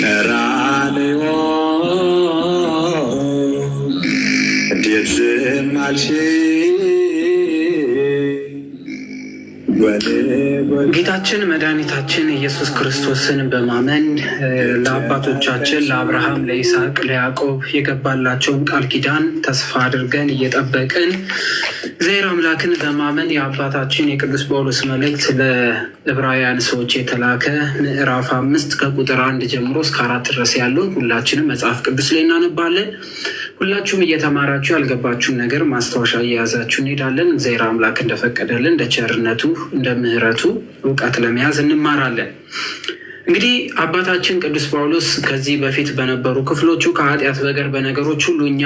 ቀራንዮ እንዴት ዝም አልሽኝ? ጌታችን መድኃኒታችን ኢየሱስ ክርስቶስን በማመን ለአባቶቻችን ለአብርሃም፣ ለይስሐቅ፣ ለያዕቆብ የገባላቸውን ቃል ኪዳን ተስፋ አድርገን እየጠበቅን እግዚአብሔር አምላክን በማመን የአባታችን የቅዱስ ጳውሎስ መልእክት ለዕብራውያን ሰዎች የተላከ ምዕራፍ 5 ከቁጥር 1 ጀምሮ እስከ 4 ድረስ ያለውን ሁላችንም መጽሐፍ ቅዱስ ላይ እናነባለን። ሁላችሁም እየተማራችሁ ያልገባችሁን ነገር ማስታወሻ እየያዛችሁ እንሄዳለን። እግዚአብሔር አምላክ እንደፈቀደልን እንደ ቸርነቱ እንደ ምሕረቱ እውቀት ለመያዝ እንማራለን። እንግዲህ አባታችን ቅዱስ ጳውሎስ ከዚህ በፊት በነበሩ ክፍሎቹ ከኃጢአት በቀር በነገሮች ሁሉ እኛ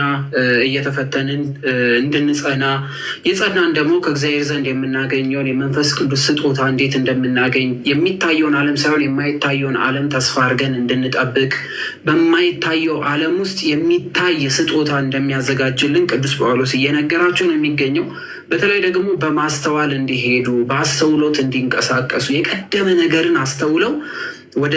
እየተፈተንን እንድንጸና የጸናን ደግሞ ከእግዚአብሔር ዘንድ የምናገኘውን የመንፈስ ቅዱስ ስጦታ እንዴት እንደምናገኝ የሚታየውን ዓለም ሳይሆን የማይታየውን ዓለም ተስፋ አድርገን እንድንጠብቅ በማይታየው ዓለም ውስጥ የሚታይ ስጦታ እንደሚያዘጋጅልን ቅዱስ ጳውሎስ እየነገራቸው ነው የሚገኘው። በተለይ ደግሞ በማስተዋል እንዲሄዱ በአስተውሎት እንዲንቀሳቀሱ የቀደመ ነገርን አስተውለው ወደ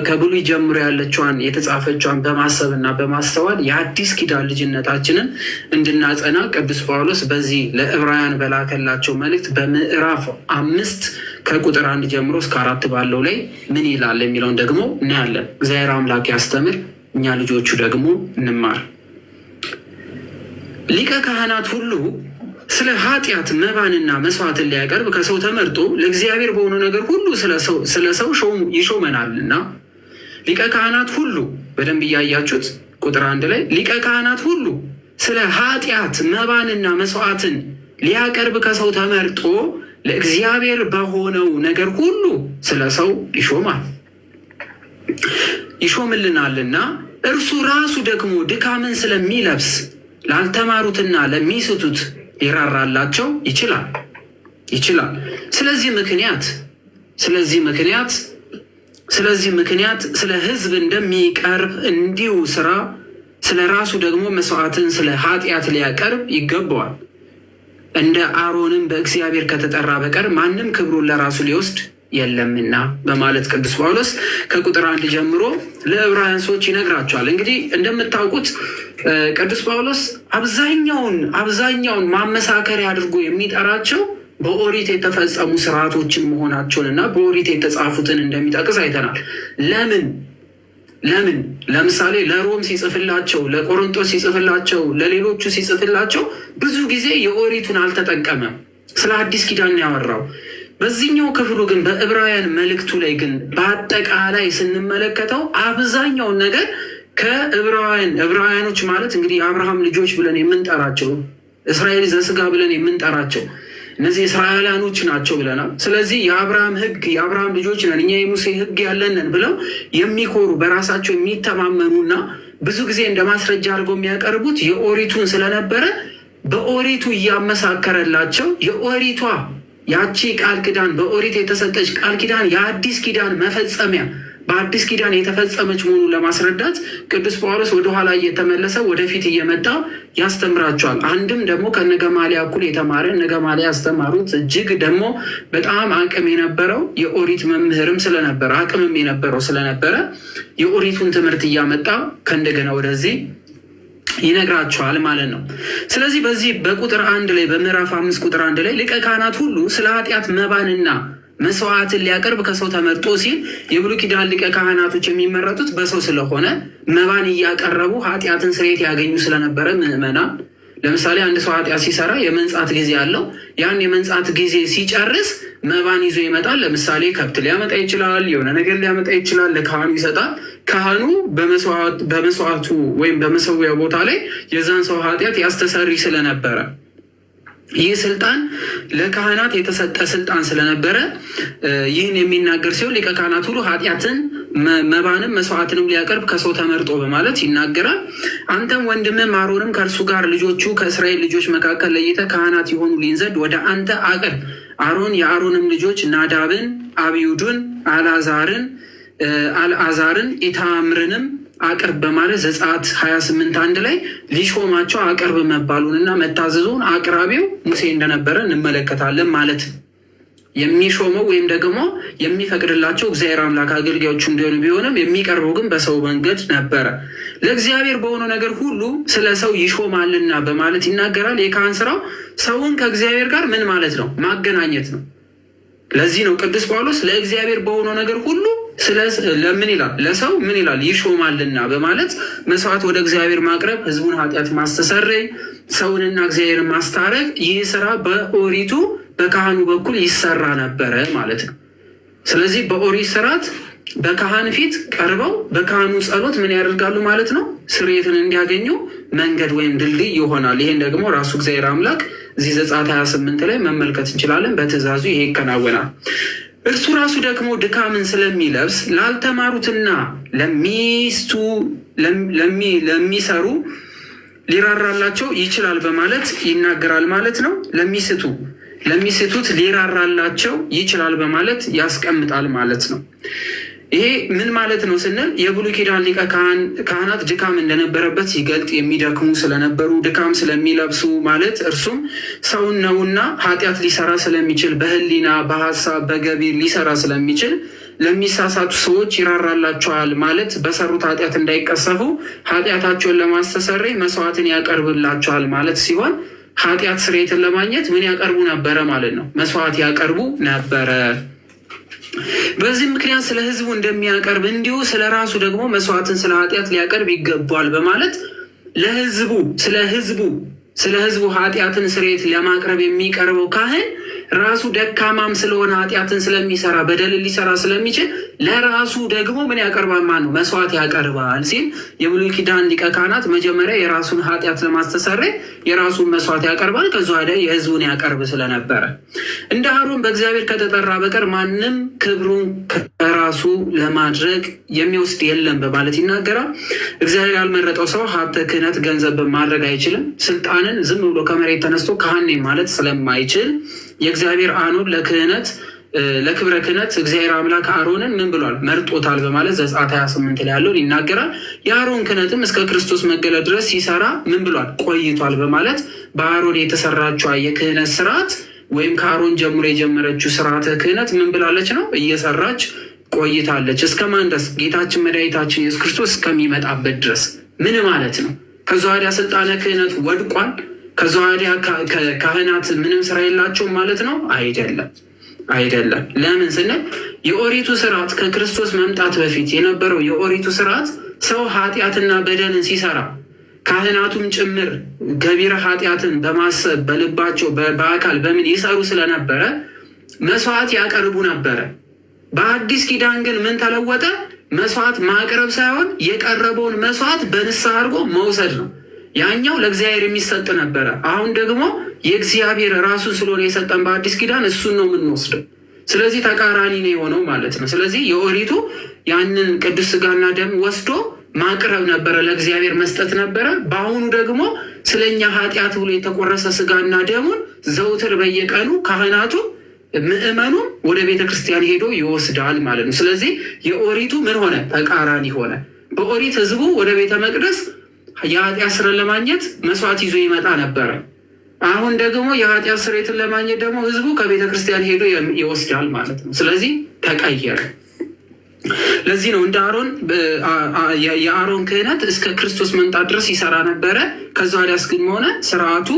ከብሉይ ጀምሮ ያለችዋን የተጻፈችዋን በማሰብ እና በማስተዋል የአዲስ ኪዳን ልጅነታችንን እንድናጸና ቅዱስ ጳውሎስ በዚህ ለዕብራውያን በላከላቸው መልእክት በምዕራፍ 5 ከቁጥር 1 ጀምሮ እስከ 4 ባለው ላይ ምን ይላል የሚለውን ደግሞ እናያለን። እግዚአብሔር አምላክ ያስተምር፣ እኛ ልጆቹ ደግሞ እንማር። ሊቀ ካህናት ሁሉ ስለ ኃጢአት መባንና መስዋዕትን ሊያቀርብ ከሰው ተመርጦ ለእግዚአብሔር በሆነ ነገር ሁሉ ስለ ሰው ይሾመናልና። ሊቀ ካህናት ሁሉ በደንብ እያያችሁት ቁጥር 1 ላይ ሊቀ ካህናት ሁሉ ስለ ኃጢአት መባንና መስዋዕትን ሊያቀርብ ከሰው ተመርጦ ለእግዚአብሔር በሆነው ነገር ሁሉ ስለ ሰው ይሾምልናልና እርሱ ራሱ ደግሞ ድካምን ስለሚለብስ ላልተማሩትና ለሚስቱት ሊራራላቸው ይችላል። ስለዚህ ምክንያት ስለ ሕዝብ እንደሚቀርብ እንዲሁ ስራ ስለ ራሱ ደግሞ መስዋዕትን ስለ ኃጢአት ሊያቀርብ ይገባዋል። እንደ አሮንም በእግዚአብሔር ከተጠራ በቀር ማንም ክብሩን ለራሱ ሊወስድ የለምና በማለት ቅዱስ ጳውሎስ ከቁጥር 1 ጀምሮ ለዕብራውያን ሰዎች ይነግራቸዋል። እንግዲህ እንደምታውቁት ቅዱስ ጳውሎስ አብዛኛውን ማመሳከሪያ አድርጎ የሚጠራቸው በኦሪት የተፈጸሙ ስርዓቶችን መሆናቸውን እና በኦሪት የተጻፉትን እንደሚጠቅስ አይተናል። ለምን ለምሳሌ ለሮም ሲጽፍላቸው፣ ለቆሮንቶስ ሲጽፍላቸው፣ ለሌሎቹ ሲጽፍላቸው ብዙ ጊዜ የኦሪቱን አልተጠቀመም፣ ስለ አዲስ ኪዳን ያወራው። በዚህኛው ክፍሉ ግን በዕብራውያን መልእክቱ ላይ ግን በአጠቃላይ ስንመለከተው አብዛኛውን ነገር ዕብራውያኖች ማለት እንግዲህ የአብርሃም ልጆች ብለን የምንጠራቸው እስራኤል ዘስጋ ብለን የምንጠራቸው እነዚህ እስራኤላኖች ናቸው ብለናል። ስለዚህ የአብርሃም ሕግ የአብርሃም ልጆች ነን እኛ የሙሴ ሕግ ያለንን ብለው የሚኮሩ በራሳቸው የሚተማመኑና ብዙ ጊዜ እንደ ማስረጃ አድርገው የሚያቀርቡት የኦሪቱን ስለነበረ በኦሪቱ እያመሳከረላቸው የኦሪቷ ያቺ ቃል ኪዳን በኦሪት የተሰጠች ቃል ኪዳን የአዲስ ኪዳን መፈጸሚያ በአዲስ ኪዳን የተፈጸመች መሆኑን ለማስረዳት ቅዱስ ጳውሎስ ወደኋላ እየተመለሰ ወደፊት እየመጣ ያስተምራቸዋል። አንድም ደግሞ ከነገማሊያ እኩል የተማረ እነገማሊያ ያስተማሩት እጅግ ደግሞ በጣም አቅም የነበረው የኦሪት መምህርም ስለነበረ አቅምም የነበረው ስለነበረ የኦሪቱን ትምህርት እያመጣ ከእንደገና ወደዚህ ይነግራቸዋል ማለት ነው። ስለዚህ በዚህ በቁጥር 1 ላይ በምዕራፍ 5 ቁጥር 1 ላይ ሊቀ ካህናት ሁሉ ስለ ኃጢአት መባንና መስዋዕትን ሊያቀርብ ከሰው ተመርጦ ሲል የብሉይ ኪዳን ሊቀ ካህናቶች የሚመረጡት በሰው ስለሆነ መባን እያቀረቡ ኃጢአትን ስርየት ያገኙ ስለነበረ ምዕመናን፣ ለምሳሌ አንድ ሰው ኃጢአት ሲሰራ የመንጻት ጊዜ አለው። ያን የመንጻት ጊዜ ሲጨርስ መባን ይዞ ይመጣል። ለምሳሌ ከብት ሊያመጣ ይችላል፣ የሆነ ነገር ሊያመጣ ይችላል፣ ለካህኑ ይሰጣል። ካህኑ በመስዋዕቱ ወይም በመሰዊያው ቦታ ላይ የዛን ሰው ኃጢአት ያስተሰሪ ስለነበረ ይህ ስልጣን ለካህናት የተሰጠ ስልጣን ስለነበረ ይህን የሚናገር ሲሆን ሊቀ ካህናት ሁሉ ኃጢአትን መባንም መስዋዕትንም ሊያቀርብ ከሰው ተመርጦ በማለት ይናገራል። አንተም ወንድምም አሮንም ከእርሱ ጋር ልጆቹ ከእስራኤል ልጆች መካከል ለይተህ ካህናት ይሆኑልኝ ዘንድ ወደ አንተ አቅርብ። አሮን የአሮንም ልጆች ናዳብን፣ አብዩድን፣ አልዓዛርን፣ ኢታምርንም አቅርብ በማለት ዘጸአት 28:1 ላይ ሊሾማቸው አቅርብ መባሉንና መታዘዙን አቅራቢው ሙሴ እንደነበረ እንመለከታለን ማለት ነው። የሚሾመው ወይም ደግሞ የሚፈቅድላቸው እግዚአብሔር አምላክ አገልጋዮቹ እንዲሆኑ ቢሆንም የሚቀርበው ግን በሰው መንገድ ነበረ። ለእግዚአብሔር በሆነው ነገር ሁሉ ስለ ሰው ይሾማልና በማለት ይናገራል። የካህን ስራው ሰውን ከእግዚአብሔር ጋር ምን ማለት ነው? ማገናኘት ነው። ለዚህ ነው ቅዱስ ጳውሎስ ለእግዚአብሔር በሆነው ነገር ሁሉ ለምን ይላል? ለሰው ምን ይላል? ይሾማልና በማለት መስዋዕት ወደ እግዚአብሔር ማቅረብ፣ ህዝቡን ኃጢአት ማስተሰረይ፣ ሰውንና እግዚአብሔርን ማስታረቅ፣ ይህ ስራ በኦሪቱ በካህኑ በኩል ይሰራ ነበረ ማለት ነው። ስለዚህ በኦሪት ስርዓት በካህን ፊት ቀርበው በካህኑ ጸሎት ምን ያደርጋሉ ማለት ነው? ስርየትን እንዲያገኙ መንገድ ወይም ድልድይ ይሆናል። ይሄን ደግሞ ራሱ እግዚአብሔር አምላክ እዚህ ዘጸአት 28 ላይ መመልከት እንችላለን። በትእዛዙ ይሄ ይከናወናል። እርሱ ራሱ ደግሞ ድካምን ስለሚለብስ ላልተማሩትና ለሚሰሩ ሊራራላቸው ይችላል በማለት ይናገራል ማለት ነው። ለሚስቱት ሊራራላቸው ይችላል በማለት ያስቀምጣል ማለት ነው። ይሄ ምን ማለት ነው ስንል የብሉይ ኪዳን ሊቀ ካህናት ድካም እንደነበረበት ሲገልጥ የሚደክሙ ስለነበሩ ድካም ስለሚለብሱ ማለት እርሱም ሰውን ነውና ኃጢአት ሊሰራ ስለሚችል በህሊና በሀሳብ በገቢር ሊሰራ ስለሚችል ለሚሳሳቱ ሰዎች ይራራላቸዋል ማለት በሰሩት ኃጢአት እንዳይቀሰፉ ኃጢአታቸውን ለማስተሰረይ መስዋዕትን ያቀርብላቸዋል ማለት ሲሆን ኃጢአት ስርየትን ለማግኘት ምን ያቀርቡ ነበረ ማለት ነው? መስዋዕት ያቀርቡ ነበረ። በዚህ ምክንያት ስለ ህዝቡ እንደሚያቀርብ እንዲሁ ስለ ራሱ ደግሞ መስዋዕትን ስለ ኃጢአት ሊያቀርብ ይገባል በማለት ስለ ህዝቡ ኃጢአትን ስርየት ለማቅረብ የሚቀርበው ካህን ራሱ ደካማም ስለሆነ ኃጢአትን ስለሚሰራ በደልን ሊሰራ ስለሚችል ለራሱ ደግሞ ምን ያቀርባል ማለት ነው? መስዋዕት ያቀርባል ሲል የብሉይ ኪዳን ሊቀ ካህናት መጀመሪያ የራሱን ኃጢአት ለማስተሰረይ የራሱን መስዋዕት ያቀርባል። ከዛ ወዲያ የህዝቡን ያቀርብ ስለነበረ እንደ አሮን በእግዚአብሔር ከተጠራ በቀር ማንም ክብሩን ከራሱ ለማድረግ የሚወስድ የለም በማለት ይናገራል። እግዚአብሔር ያልመረጠው ሰው ሀብተ ክህነት ገንዘብ ማድረግ አይችልም። ስልጣንን ዝም ብሎ ከመሬት ተነስቶ ካህን ነኝ ማለት ስለማይችል የእግዚአብሔር አኖን ለክብረ ክህነት እግዚአብሔር አምላክ አሮንን ምን ብሏል? መርጦታል በማለት ዘጸአት 28 ላይ ያለውን ይናገራል። የአሮን ክህነትም እስከ ክርስቶስ መገለጥ ድረስ ሲሰራ ምን ብሏል? ቆይቷል በማለት በአሮን የተሰራችዋ የክህነት ስርዓት ወይም ከአሮን ጀምሮ የጀመረችው ስርዓተ ክህነት ምን ብላለች ነው? እየሰራች ቆይታለች። እስከ ማን ድረስ? ጌታችን መድኃኒታችን ኢየሱስ ክርስቶስ እስከሚመጣበት ድረስ። ምን ማለት ነው? ከዛ ወዲያ ስልጣነ ክህነት ወድቋል። ከዛ ወዲያ ካህናት ምንም ስራ የላቸውም ማለት ነው? አይደለም። ለምን ስንል የኦሪቱ ስርዓት ከክርስቶስ መምጣት በፊት የነበረው የኦሪቱ ስርዓት ሰው ኃጢአትና በደልን ሲሰራ ካህናቱም ጭምር ገቢረ ኃጢአትን በማሰብ በልባቸው በአካል በምን ይሰሩ ስለነበረ መስዋዕት ያቀርቡ ነበረ። በአዲስ ኪዳን ግን ምን ተለወጠ? መስዋዕት ማቅረብ ሳይሆን የቀረበውን መስዋዕት በንስሐ አድርጎ መውሰድ ነው። ያኛው ለእግዚአብሔር የሚሰጥ ነበረ። አሁን ደግሞ የእግዚአብሔር ራሱን ስለሆነ የሰጠን በአዲስ ኪዳን እሱን ነው የምንወስደው። ስለዚህ ተቃራኒ ነው የሆነው ማለት ነው። ስለዚህ የኦሪቱ ያንን ቅዱስ ስጋና ደም ወስዶ ማቅረብ ነበረ፣ ለእግዚአብሔር መስጠት ነበረ። በአሁኑ ደግሞ ስለኛ ኃጢአት ብሎ የተቆረሰ ስጋና ደሙን ዘውትር በየቀኑ ካህናቱ ምዕመኑ ወደ ቤተ ክርስቲያን ሄዶ ይወስዳል ማለት ነው። ስለዚህ የኦሪቱ ምን ሆነ? ተቃራኒ ሆነ። በኦሪት ህዝቡ ወደ ቤተ መቅደስ የኃጢአት ስርየትን ለማግኘት መስዋዕት ይዞ ይመጣ ነበረ። አሁን ደግሞ የኃጢአት ስርየትን ለማግኘት ደግሞ ህዝቡ ከቤተ ክርስቲያን ሄዶ ይወስዳል ማለት ነው። ስለዚህ ተቀየረ። ለዚህ ነው እንደ አሮን የአሮን ክህነት እስከ ክርስቶስ መምጣት ድረስ ይሰራ ነበረ። ከዛ ወዲያስ ግን ሆነ ስርዓቱ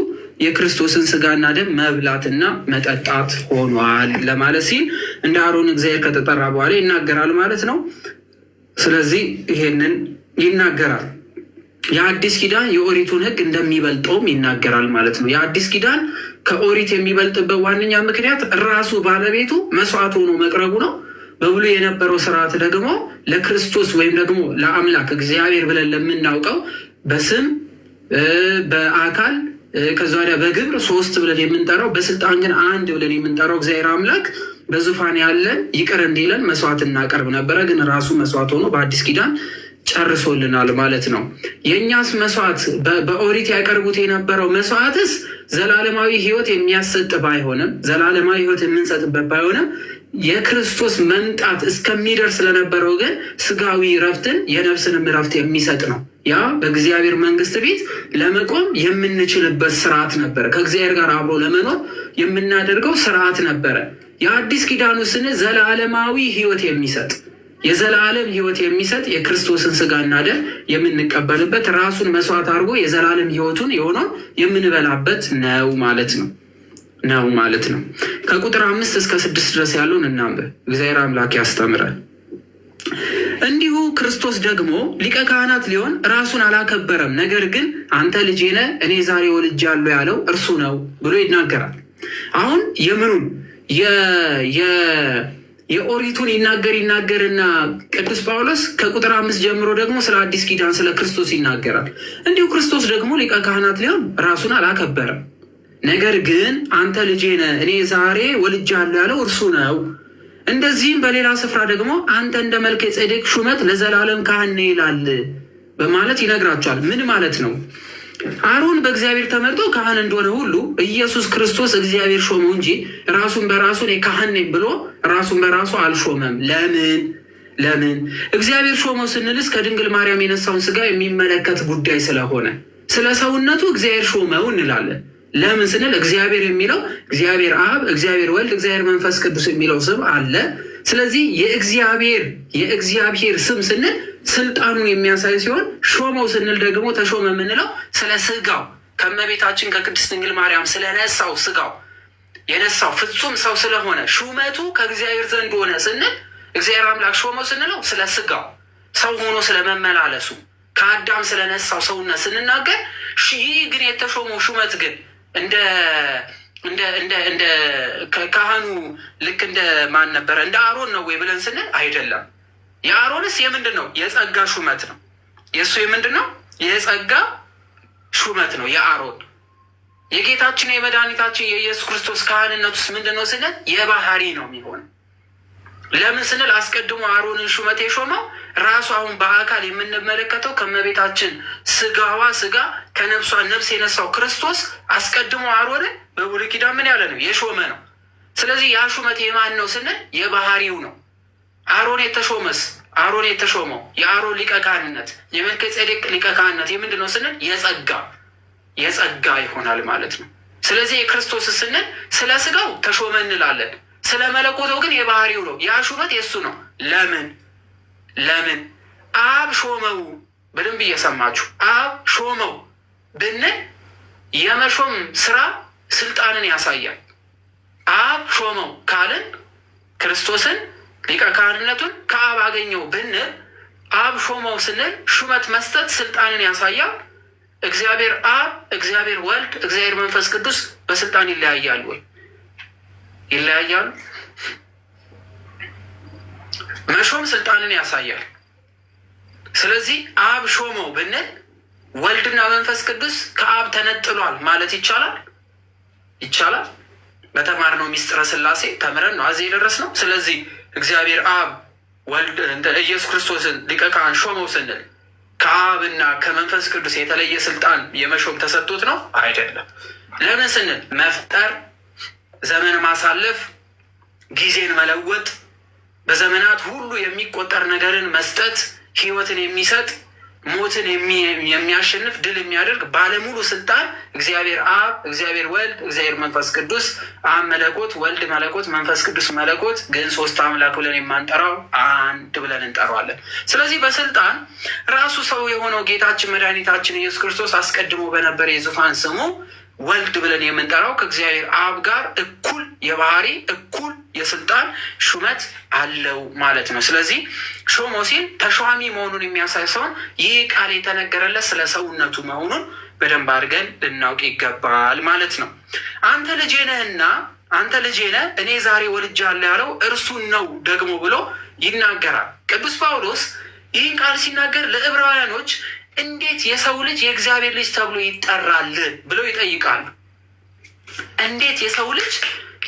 የክርስቶስን ስጋና ደም መብላትና መጠጣት ሆኗል ለማለት ሲል እንደ አሮን እግዚአብሔር ከተጠራ በኋላ ይናገራል ማለት ነው። ስለዚህ ይሄንን ይናገራል። የአዲስ ኪዳን የኦሪቱን ህግ እንደሚበልጠውም ይናገራል ማለት ነው። የአዲስ ኪዳን ከኦሪት የሚበልጥበት ዋነኛ ምክንያት ራሱ ባለቤቱ መስዋዕት ሆኖ መቅረቡ ነው። በብሉይ የነበረው ስርዓት ደግሞ ለክርስቶስ ወይም ደግሞ ለአምላክ እግዚአብሔር ብለን ለምናውቀው በስም በአካል ከዛ ወዲያ በግብር ሶስት ብለን የምንጠራው በስልጣን ግን አንድ ብለን የምንጠራው እግዚአብሔር አምላክ በዙፋን ያለን ይቅር እንዲለን መስዋዕት እናቀርብ ነበረ። ግን ራሱ መስዋዕት ሆኖ በአዲስ ኪዳን ጨርሶልናል ማለት ነው። የእኛስ መስዋዕት በኦሪት ያቀርቡት የነበረው መስዋዕትስ ዘላለማዊ ህይወት የሚያሰጥ ባይሆንም ዘላለማዊ ህይወት የምንሰጥበት ባይሆንም የክርስቶስ መምጣት እስከሚደርስ ስለነበረው ግን ስጋዊ ረፍትን የነፍስንም ረፍት የሚሰጥ ነው። ያ በእግዚአብሔር መንግስት ፊት ለመቆም የምንችልበት ስርዓት ነበረ። ከእግዚአብሔር ጋር አብሮ ለመኖር የምናደርገው ስርዓት ነበረ። የአዲስ ኪዳኑ ስንል ዘላለማዊ ህይወት የሚሰጥ የዘላለም ህይወት የሚሰጥ የክርስቶስን ስጋና ደም የምንቀበልበት ራሱን መስዋዕት አድርጎ የዘላለም ህይወቱን የሆነው የምንበላበት ነው ማለት ነው። ከቁጥር 5 እስከ 6 ድረስ ያለውን እናንብብ። እግዚአብሔር አምላክ ያስተምራል። እንዲሁ ክርስቶስ ደግሞ ሊቀ ካህናት ሊሆን ራሱን አላከበረም፣ ነገር ግን አንተ ልጄ ነህ እኔ ዛሬ ወልጄሃለሁ ያለው እርሱ ነው ብሎ ይናገራል። አሁን የምኑን የኦሪቱን ይናገርና ቅዱስ ጳውሎስ ከቁጥር 5 ጀምሮ ደግሞ ስለ አዲስ ኪዳን ስለ ክርስቶስ ይናገራል። እንዲሁ ክርስቶስ ደግሞ ሊቀ ካህናት ሊሆን ራሱን አላከበረም፣ ነገር ግን አንተ ልጄ ነህ እኔ ዛሬ ወልጄሃለሁ ያለው እርሱ ነው። እንደዚህም በሌላ ስፍራ ደግሞ አንተ እንደ መልከ ጼዴቅ ሹመት ለዘላለም ካህን ነህ ይላል በማለት ይነግራቸዋል። ምን ማለት ነው? አሮን በእግዚአብሔር ተመርጦ ካህን እንደሆነ ሁሉ ኢየሱስ ክርስቶስ እግዚአብሔር ሾመው እንጂ ራሱን በራሱ እኔ ካህን ነኝ ብሎ ራሱን በራሱ አልሾመም። ለምን? እግዚአብሔር ሾመው ስንልስ ከድንግል ማርያም የነሳውን ስጋ የሚመለከት ጉዳይ ስለሆነ ስለ ሰውነቱ እግዚአብሔር ሾመው እንላለን። ለምን ስንል እግዚአብሔር የሚለው እግዚአብሔር አብ፣ እግዚአብሔር ወልድ፣ እግዚአብሔር መንፈስ ቅዱስ የሚለው ስም አለ። ስለዚህ የእግዚአብሔር ስም ስንል ስልጣኑን የሚያሳይ ሲሆን ሾመው ስንል ደግሞ ተሾመ የምንለው ስለ ስጋው ከእመቤታችን ከቅድስት ድንግል ማርያም ስለነሳው ስጋው የነሳው ፍጹም ሰው ስለሆነ ሹመቱ ከእግዚአብሔር ዘንድ ሆነ ስንል እግዚአብሔር አምላክ ሾመው ስንለው ስለ ስጋው ሰው ሆኖ ስለመመላለሱ ከአዳም ስለነሳው ሰውነት ስንናገር፣ ይህ ግን የተሾመው ሹመት ግን እንደ ካህኑ ልክ እንደ ማን ነበረ? እንደ አሮን ነው ወይ ብለን ስንል አይደለም። የአሮንስ የምንድን ነው? የጸጋ ሹመት ነው። የእሱ የምንድን ነው? የጸጋ ሹመት ነው የአሮን። የጌታችን የመድኃኒታችን የኢየሱስ ክርስቶስ ካህንነቱስ ምንድን ነው ስንል የባህሪ ነው የሚሆነው። ለምን ስንል አስቀድሞ አሮንን ሹመት የሾመው ራሱ አሁን በአካል የምንመለከተው ከእመቤታችን ስጋዋ ስጋ ከነፍሷ ነፍስ የነሳው ክርስቶስ አስቀድሞ አሮንን በብሉይ ኪዳን ምን ያለ ነው? የሾመ ነው። ስለዚህ ያ ሹመት የማን ነው ስንል የባህሪው ነው። አሮን የተሾመው የአሮን ሊቀ ካህንነት የመልከ ጼዴቅ ሊቀ ካህንነት የምንድን ነው ስንል የጸጋ ይሆናል ማለት ነው። ስለዚህ የክርስቶስ ስንል ስለ ስጋው ተሾመ እንላለን። ስለ መለኮቱ ግን የባህሪው ነው። ያ ሹመት የእሱ ነው። ለምን አብ ሾመው? በደንብ እየሰማችሁ አብ ሾመው ብንል የመሾም ስራ ስልጣንን ያሳያል። አብ ሾመው ካልን ክርስቶስን ሊቀ ካህንነቱን ከአብ አገኘው ብንል አብ ሾመው ስንል ሹመት መስጠት ስልጣንን ያሳያል። እግዚአብሔር አብ፣ እግዚአብሔር ወልድ፣ እግዚአብሔር መንፈስ ቅዱስ በስልጣን ይለያያሉ ወይ? ይለያያሉ። መሾም ስልጣንን ያሳያል። ስለዚህ አብ ሾመው ብንል ወልድና መንፈስ ቅዱስ ከአብ ተነጥሏል ማለት ይቻላል። በተማርነው ሚስጥረ ስላሴ ተምረን ነው እዚህ የደረስነው። ስለዚህ እግዚአብሔር አብ ወልድ ኢየሱስ ክርስቶስን ሊቀ ካህን ሾመው ስንል ከአብና ከመንፈስ ቅዱስ የተለየ ስልጣን የመሾም ተሰጥቶት ነው? አይደለም። ለምን ስንል መፍጠር፣ ዘመን ማሳለፍ፣ ጊዜን መለወጥ፣ በዘመናት ሁሉ የሚቆጠር ነገርን መስጠት፣ ህይወትን የሚሰጥ ሞትን የሚያሸንፍ ድል የሚያደርግ ባለሙሉ ስልጣን እግዚአብሔር አብ፣ እግዚአብሔር ወልድ፣ እግዚአብሔር መንፈስ ቅዱስ፣ አብ መለኮት፣ ወልድ መለኮት፣ መንፈስ ቅዱስ መለኮት፣ ግን ሶስት አምላክ ብለን የማንጠራው አንድ ብለን እንጠራዋለን። ስለዚህ በስልጣን ራሱ ሰው የሆነው ጌታችን መድኃኒታችን ኢየሱስ ክርስቶስ አስቀድሞ በነበረ የዙፋን ስሙ ወልድ ብለን የምንጠራው ከእግዚአብሔር አብ ጋር እኩል የባህሪ እኩል የስልጣን ሹመት አለው ማለት ነው። ስለዚህ ሾሞ ሲል ተሿሚ መሆኑን የሚያሳይ ሲሆን ይህ ቃል የተነገረለት ስለ ሰውነቱ መሆኑን በደንብ አድርገን ልናውቅ ይገባል ማለት ነው። አንተ ልጄ ነህ እኔ ዛሬ ወልጄሃለሁ ያለው እርሱን ነው ደግሞ ብሎ ይናገራል። ቅዱስ ጳውሎስ ይህን ቃል ሲናገር ለዕብራውያኖች እንዴት የሰው ልጅ የእግዚአብሔር ልጅ ተብሎ ይጠራል ብለው ይጠይቃሉ። እንዴት የሰው ልጅ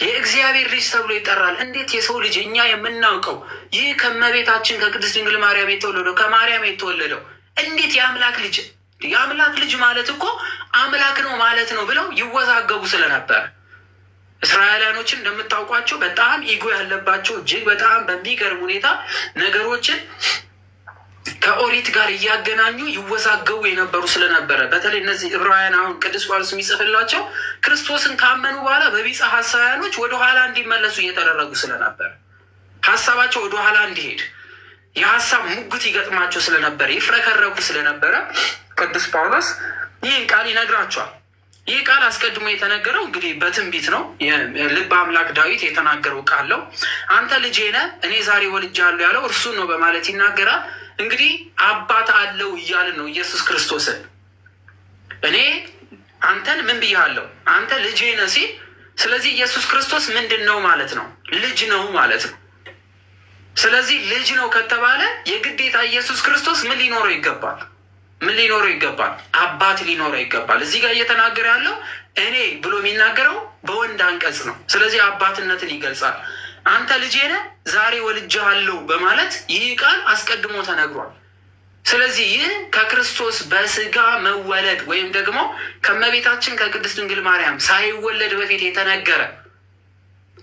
የእግዚአብሔር ልጅ ተብሎ ይጠራል? እንዴት የሰው ልጅ እኛ የምናውቀው ይህ ከእመቤታችን ከቅድስት ድንግል ማርያም የተወለደው ከማርያም የተወለደው እንዴት የአምላክ ልጅ ማለት እኮ አምላክ ነው ማለት ነው ብለው ይወዛገቡ ስለነበረ እስራኤላውያኖችን እንደምታውቋቸው በጣም ኢጎ ያለባቸው እጅግ በጣም በሚገርም ሁኔታ ነገሮችን ከኦሪት ጋር እያገናኙ ይወዛገቡ የነበሩ ስለነበረ በተለይ እነዚህ ዕብራውያን አሁን ቅዱስ ጳውሎስ የሚጽፍላቸው ክርስቶስን ካመኑ በኋላ በቢጸ ሐሳውያኖች ወደኋላ እንዲመለሱ እየተደረጉ ስለነበረ ሀሳባቸው ወደኋላ እንዲሄድ የሀሳብ ሙግት ይገጥማቸው ስለነበረ ይፍረከረኩ ስለነበረ ቅዱስ ጳውሎስ ይህን ቃል ይነግራቸዋል። ይህ ቃል አስቀድሞ የተነገረው እንግዲህ በትንቢት ነው። ልበ አምላክ ዳዊት የተናገረው ቃል ነው። አንተ ልጄ ነህ እኔ ዛሬ ወልጄሃለሁ ያለው እርሱን ነው በማለት ይናገራል። እንግዲህ አባት አለው እያልን ነው ኢየሱስ ክርስቶስን እኔ አንተን ምን ብያለሁ አንተ ልጄ ነህ ሲል፣ ስለዚህ ኢየሱስ ክርስቶስ ምንድን ነው ማለት ነው? ልጅ ነው ማለት ነው። ስለዚህ ልጅ ነው ከተባለ የግዴታ ኢየሱስ ክርስቶስ ምን ሊኖረው ይገባል? ምን ሊኖረው ይገባል? አባት ሊኖረው ይገባል። እዚህ ጋር እየተናገረ ያለው እኔ ብሎ የሚናገረው በወንድ አንቀጽ ነው። ስለዚህ አባትነትን ይገልጻል። አንተ ልጄ ነህ ዛሬ ወልጄሃለሁ በማለት ይህ ቃል አስቀድሞ ተነግሯል። ስለዚህ ይህ ከክርስቶስ በስጋ መወለድ ወይም ደግሞ ከእመቤታችን ከቅድስት ድንግል ማርያም ሳይወለድ በፊት የተነገረ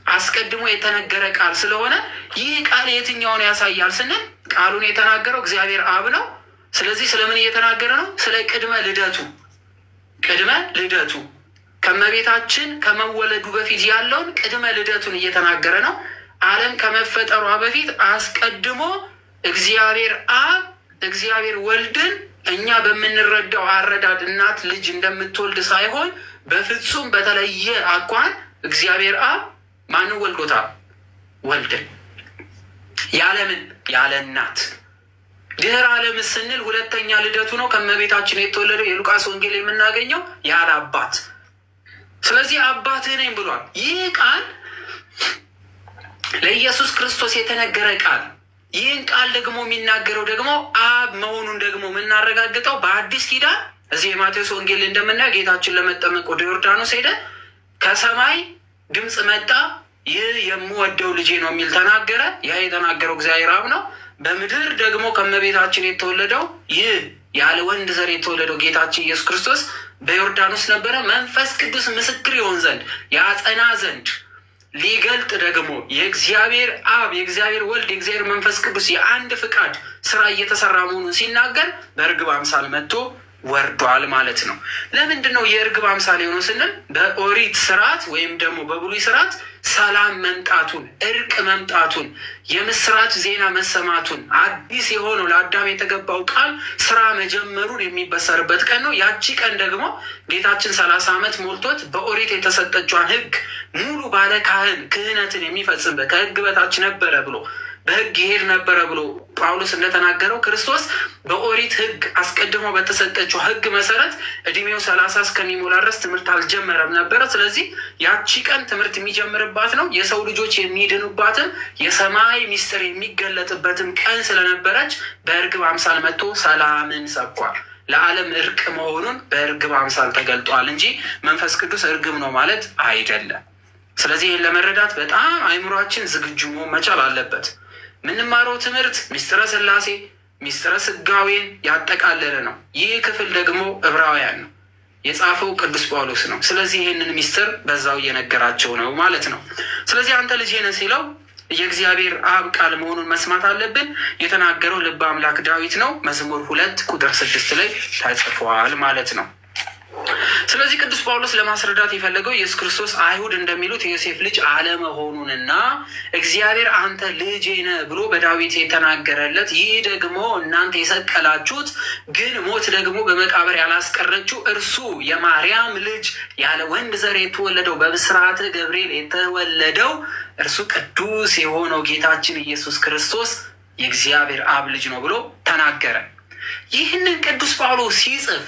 አስቀድሞ የተነገረ ቃል ስለሆነ ይህ ቃል የትኛውን ያሳያል ስንል ቃሉን የተናገረው እግዚአብሔር አብ ነው። ስለዚህ ስለምን እየተናገረ ነው? ስለ ቅድመ ልደቱ ከእመቤታችን ከመወለዱ በፊት ያለውን ቅድመ ልደቱን እየተናገረ ነው። ዓለም ከመፈጠሯ በፊት አስቀድሞ እግዚአብሔር አብ እግዚአብሔር ወልድን እኛ በምንረዳው አረዳድ እናት ልጅ እንደምትወልድ ሳይሆን በፍጹም በተለየ አኳን እግዚአብሔር አብ ማንን ወልዶታል? ወልድን። ያለምን? ያለ እናት። ድህረ ዓለም ስንል ሁለተኛ ልደቱ ነው። ከእመቤታችን የተወለደው የሉቃስ ወንጌል የምናገኘው ያለ አባት። ስለዚህ አባትህ ነኝ ብሏል። ይህ ቃል ለኢየሱስ ክርስቶስ የተነገረ ቃል። ይህን ቃል ደግሞ የሚናገረው ደግሞ አብ መሆኑን ደግሞ የምናረጋግጠው በአዲስ ኪዳን እዚህ የማቴዎስ ወንጌል እንደምናየው ጌታችን ለመጠመቅ ወደ ዮርዳኖስ ሄደ። ከሰማይ ድምፅ መጣ፣ ይህ የምወደው ልጄ ነው የሚል ተናገረ። ያ የተናገረው እግዚአብሔር አብ ነው። በምድር ደግሞ ከእመቤታችን የተወለደው ይህ ያለ ወንድ ዘር የተወለደው ጌታችን ኢየሱስ ክርስቶስ በዮርዳኖስ ነበረ። መንፈስ ቅዱስ ምስክር ይሆን ዘንድ ያጸና ዘንድ ሊገልጥ ደግሞ የእግዚአብሔር አብ የእግዚአብሔር ወልድ የእግዚአብሔር መንፈስ ቅዱስ የአንድ ፍቃድ ስራ እየተሰራ መሆኑን ሲናገር በእርግብ አምሳል መጥቶ ወርዷል ማለት ነው። ለምንድን ነው የእርግብ አምሳል የሆነው ስንል በኦሪት ስርዓት ወይም ደግሞ በብሉይ ስርዓት ሰላም መምጣቱን፣ እርቅ መምጣቱን፣ የምስራች ዜና መሰማቱን፣ አዲስ የሆነው ለአዳም የተገባው ቃል ስራ መጀመሩን የሚበሰርበት ቀን ነው። ያቺ ቀን ደግሞ ጌታችን 30 ዓመት ሞልቶት በኦሪት የተሰጠችዋን ሕግ ሙሉ ባለ ካህን ክህነትን የሚፈጽምበት ከሕግ በታች ነበረ ብሎ በሕግ ይሄድ ነበረ ብሎ ጳውሎስ እንደተናገረው ክርስቶስ በኦሪት ሕግ አስቀድሞ በተሰጠችው ሕግ መሰረት እድሜው 30 እስከሚሞላ ድረስ ትምህርት አልጀመረም ነበረ። ስለዚህ ያቺ ቀን ትምህርት የሚጀምርባት ነው። የሰው ልጆች የሚድኑባትም የሰማይ ሚስጥር የሚገለጥበትም ቀን ስለነበረች በእርግብ አምሳል መጥቶ ሰላምን ሰብኳል። ለዓለም እርቅ መሆኑን በእርግብ አምሳል ተገልጧል እንጂ መንፈስ ቅዱስ እርግብ ነው ማለት አይደለም። ስለዚህ ይህን ለመረዳት በጣም አእምሯችን ዝግጁ መሆን መቻል አለበት። የምንማረው ትምህርት ሚስጥረ ሥላሴ ሚስጥረ ሥጋዌን ያጠቃለለ ነው። ይህ ክፍል ደግሞ ዕብራውያን ነው የጻፈው ቅዱስ ጳውሎስ ነው። ስለዚህ ይህንን ሚስጥር በዛው እየነገራቸው ነው ማለት ነው። ስለዚህ አንተ ልጄ ነህ ሲለው የእግዚአብሔር አብ ቃል መሆኑን መስማት አለብን። የተናገረው ልበ አምላክ ዳዊት ነው። መዝሙር 2 ቁጥር 6 ላይ ተጽፏል ማለት ነው። ስለዚህ ቅዱስ ጳውሎስ ለማስረዳት የፈለገው ኢየሱስ ክርስቶስ አይሁድ እንደሚሉት የዮሴፍ ልጅ አለመሆኑንና እግዚአብሔር አንተ ልጄ ነህ ብሎ በዳዊት የተናገረለት ይህ ደግሞ እናንተ የሰቀላችሁት ግን ሞት ደግሞ በመቃብር ያላስቀረችው እርሱ የማርያም ልጅ ያለ ወንድ ዘር የተወለደው በብስራተ ገብርኤል የተወለደው እርሱ ቅዱስ የሆነው ጌታችን ኢየሱስ ክርስቶስ የእግዚአብሔር አብ ልጅ ነው ብሎ ተናገረ። ይህንን ቅዱስ ጳውሎስ ሲጽፍ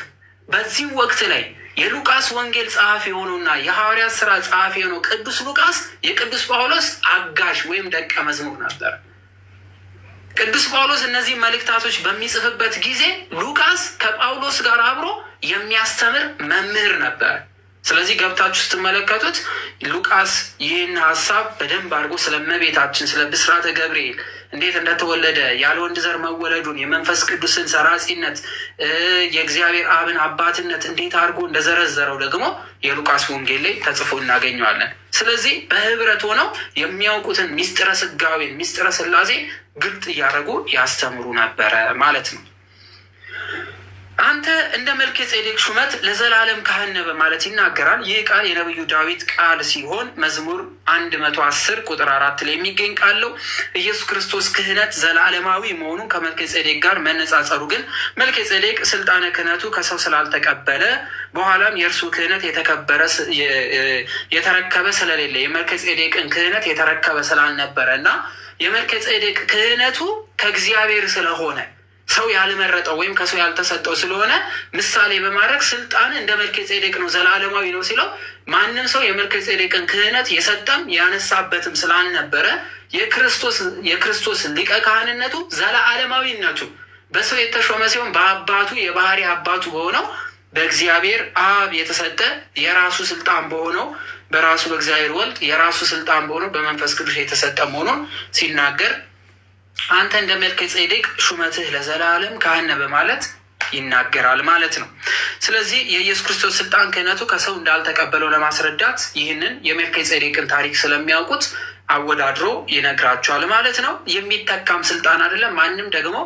በዚህ ወቅት ላይ የሉቃስ ወንጌል ጸሐፊ የሆነውና የሐዋርያት ሥራ ጸሐፊ የሆነው ቅዱስ ሉቃስ የቅዱስ ጳውሎስ አጋዥ ወይም ደቀ መዝሙር ነበር። ቅዱስ ጳውሎስ እነዚህ መልእክታቶች በሚጽፍበት ጊዜ ሉቃስ ከጳውሎስ ጋር አብሮ የሚያስተምር መምህር ነበር። ስለዚህ ገብታችሁ ስትመለከቱት ሉቃስ ይህን ሀሳብ በደንብ አድርጎ ስለ እመቤታችን ስለ ብስራተ ገብርኤል እንዴት እንደተወለደ ያለ ወንድ ዘር መወለዱን የመንፈስ ቅዱስን ሰራጺነት የእግዚአብሔር አብን አባትነት እንዴት አድርጎ እንደዘረዘረው ደግሞ የሉቃስ ወንጌል ላይ ተጽፎ እናገኘዋለን። ስለዚህ በህብረት ሆነው የሚያውቁትን ሚስጥረ ስጋዌን ሚስጥረ ስላሴ ግልጥ እያደረጉ ያስተምሩ ነበረ ማለት ነው። አንተ እንደ መልከ ጼዴቅ ሹመት ለዘላለም ካህን ነህ በማለት ይናገራል። ይህ ቃል የነቢዩ ዳዊት ቃል ሲሆን መዝሙር 110 ቁጥር 4 ላይ የሚገኝ ቃል ነው። ኢየሱስ ክርስቶስ ክህነት ዘላለማዊ መሆኑን ከመልከ ጼዴቅ ጋር መነጻጸሩ ግን መልከ ጼዴቅ ስልጣነ ክህነቱ ከሰው ስላልተቀበለ በኋላም የእርሱ ክህነት የተረከበ ስለሌለ የመልከ ጼዴቅን ክህነት የተረከበ ስላልነበረ እና የመልከ ጼዴቅ ክህነቱ ከእግዚአብሔር ስለሆነ ሰው ያልመረጠው ወይም ከሰው ያልተሰጠው ስለሆነ ምሳሌ በማድረግ ስልጣን እንደ መልከ ጼዴቅ ነው ዘላለማዊ ነው ሲለው ማንም ሰው የመልከ ጼዴቅን ክህነት የሰጠም ያነሳበትም ስላልነበረ የክርስቶስ ሊቀ ካህንነቱ ዘላለማዊነቱ በሰው የተሾመ ሲሆን በአባቱ የባህሪ አባቱ በሆነው በእግዚአብሔር አብ የተሰጠ የራሱ ስልጣን በሆነው በራሱ በእግዚአብሔር ወልድ የራሱ ስልጣን በሆነው በመንፈስ ቅዱስ የተሰጠ መሆኑን ሲናገር አንተ እንደ መልከ ጼዴቅ ሹመትህ ለዘላለም ካህን ነህ በማለት ይናገራል ማለት ነው። ስለዚህ የኢየሱስ ክርስቶስ ስልጣን ክህነቱ ከሰው እንዳልተቀበለው ለማስረዳት ይህንን የመልከ ጼዴቅን ታሪክ ስለሚያውቁት አወዳድሮ ይነግራቸዋል ማለት ነው። የሚተካም ስልጣን አይደለም። ማንም ደግሞ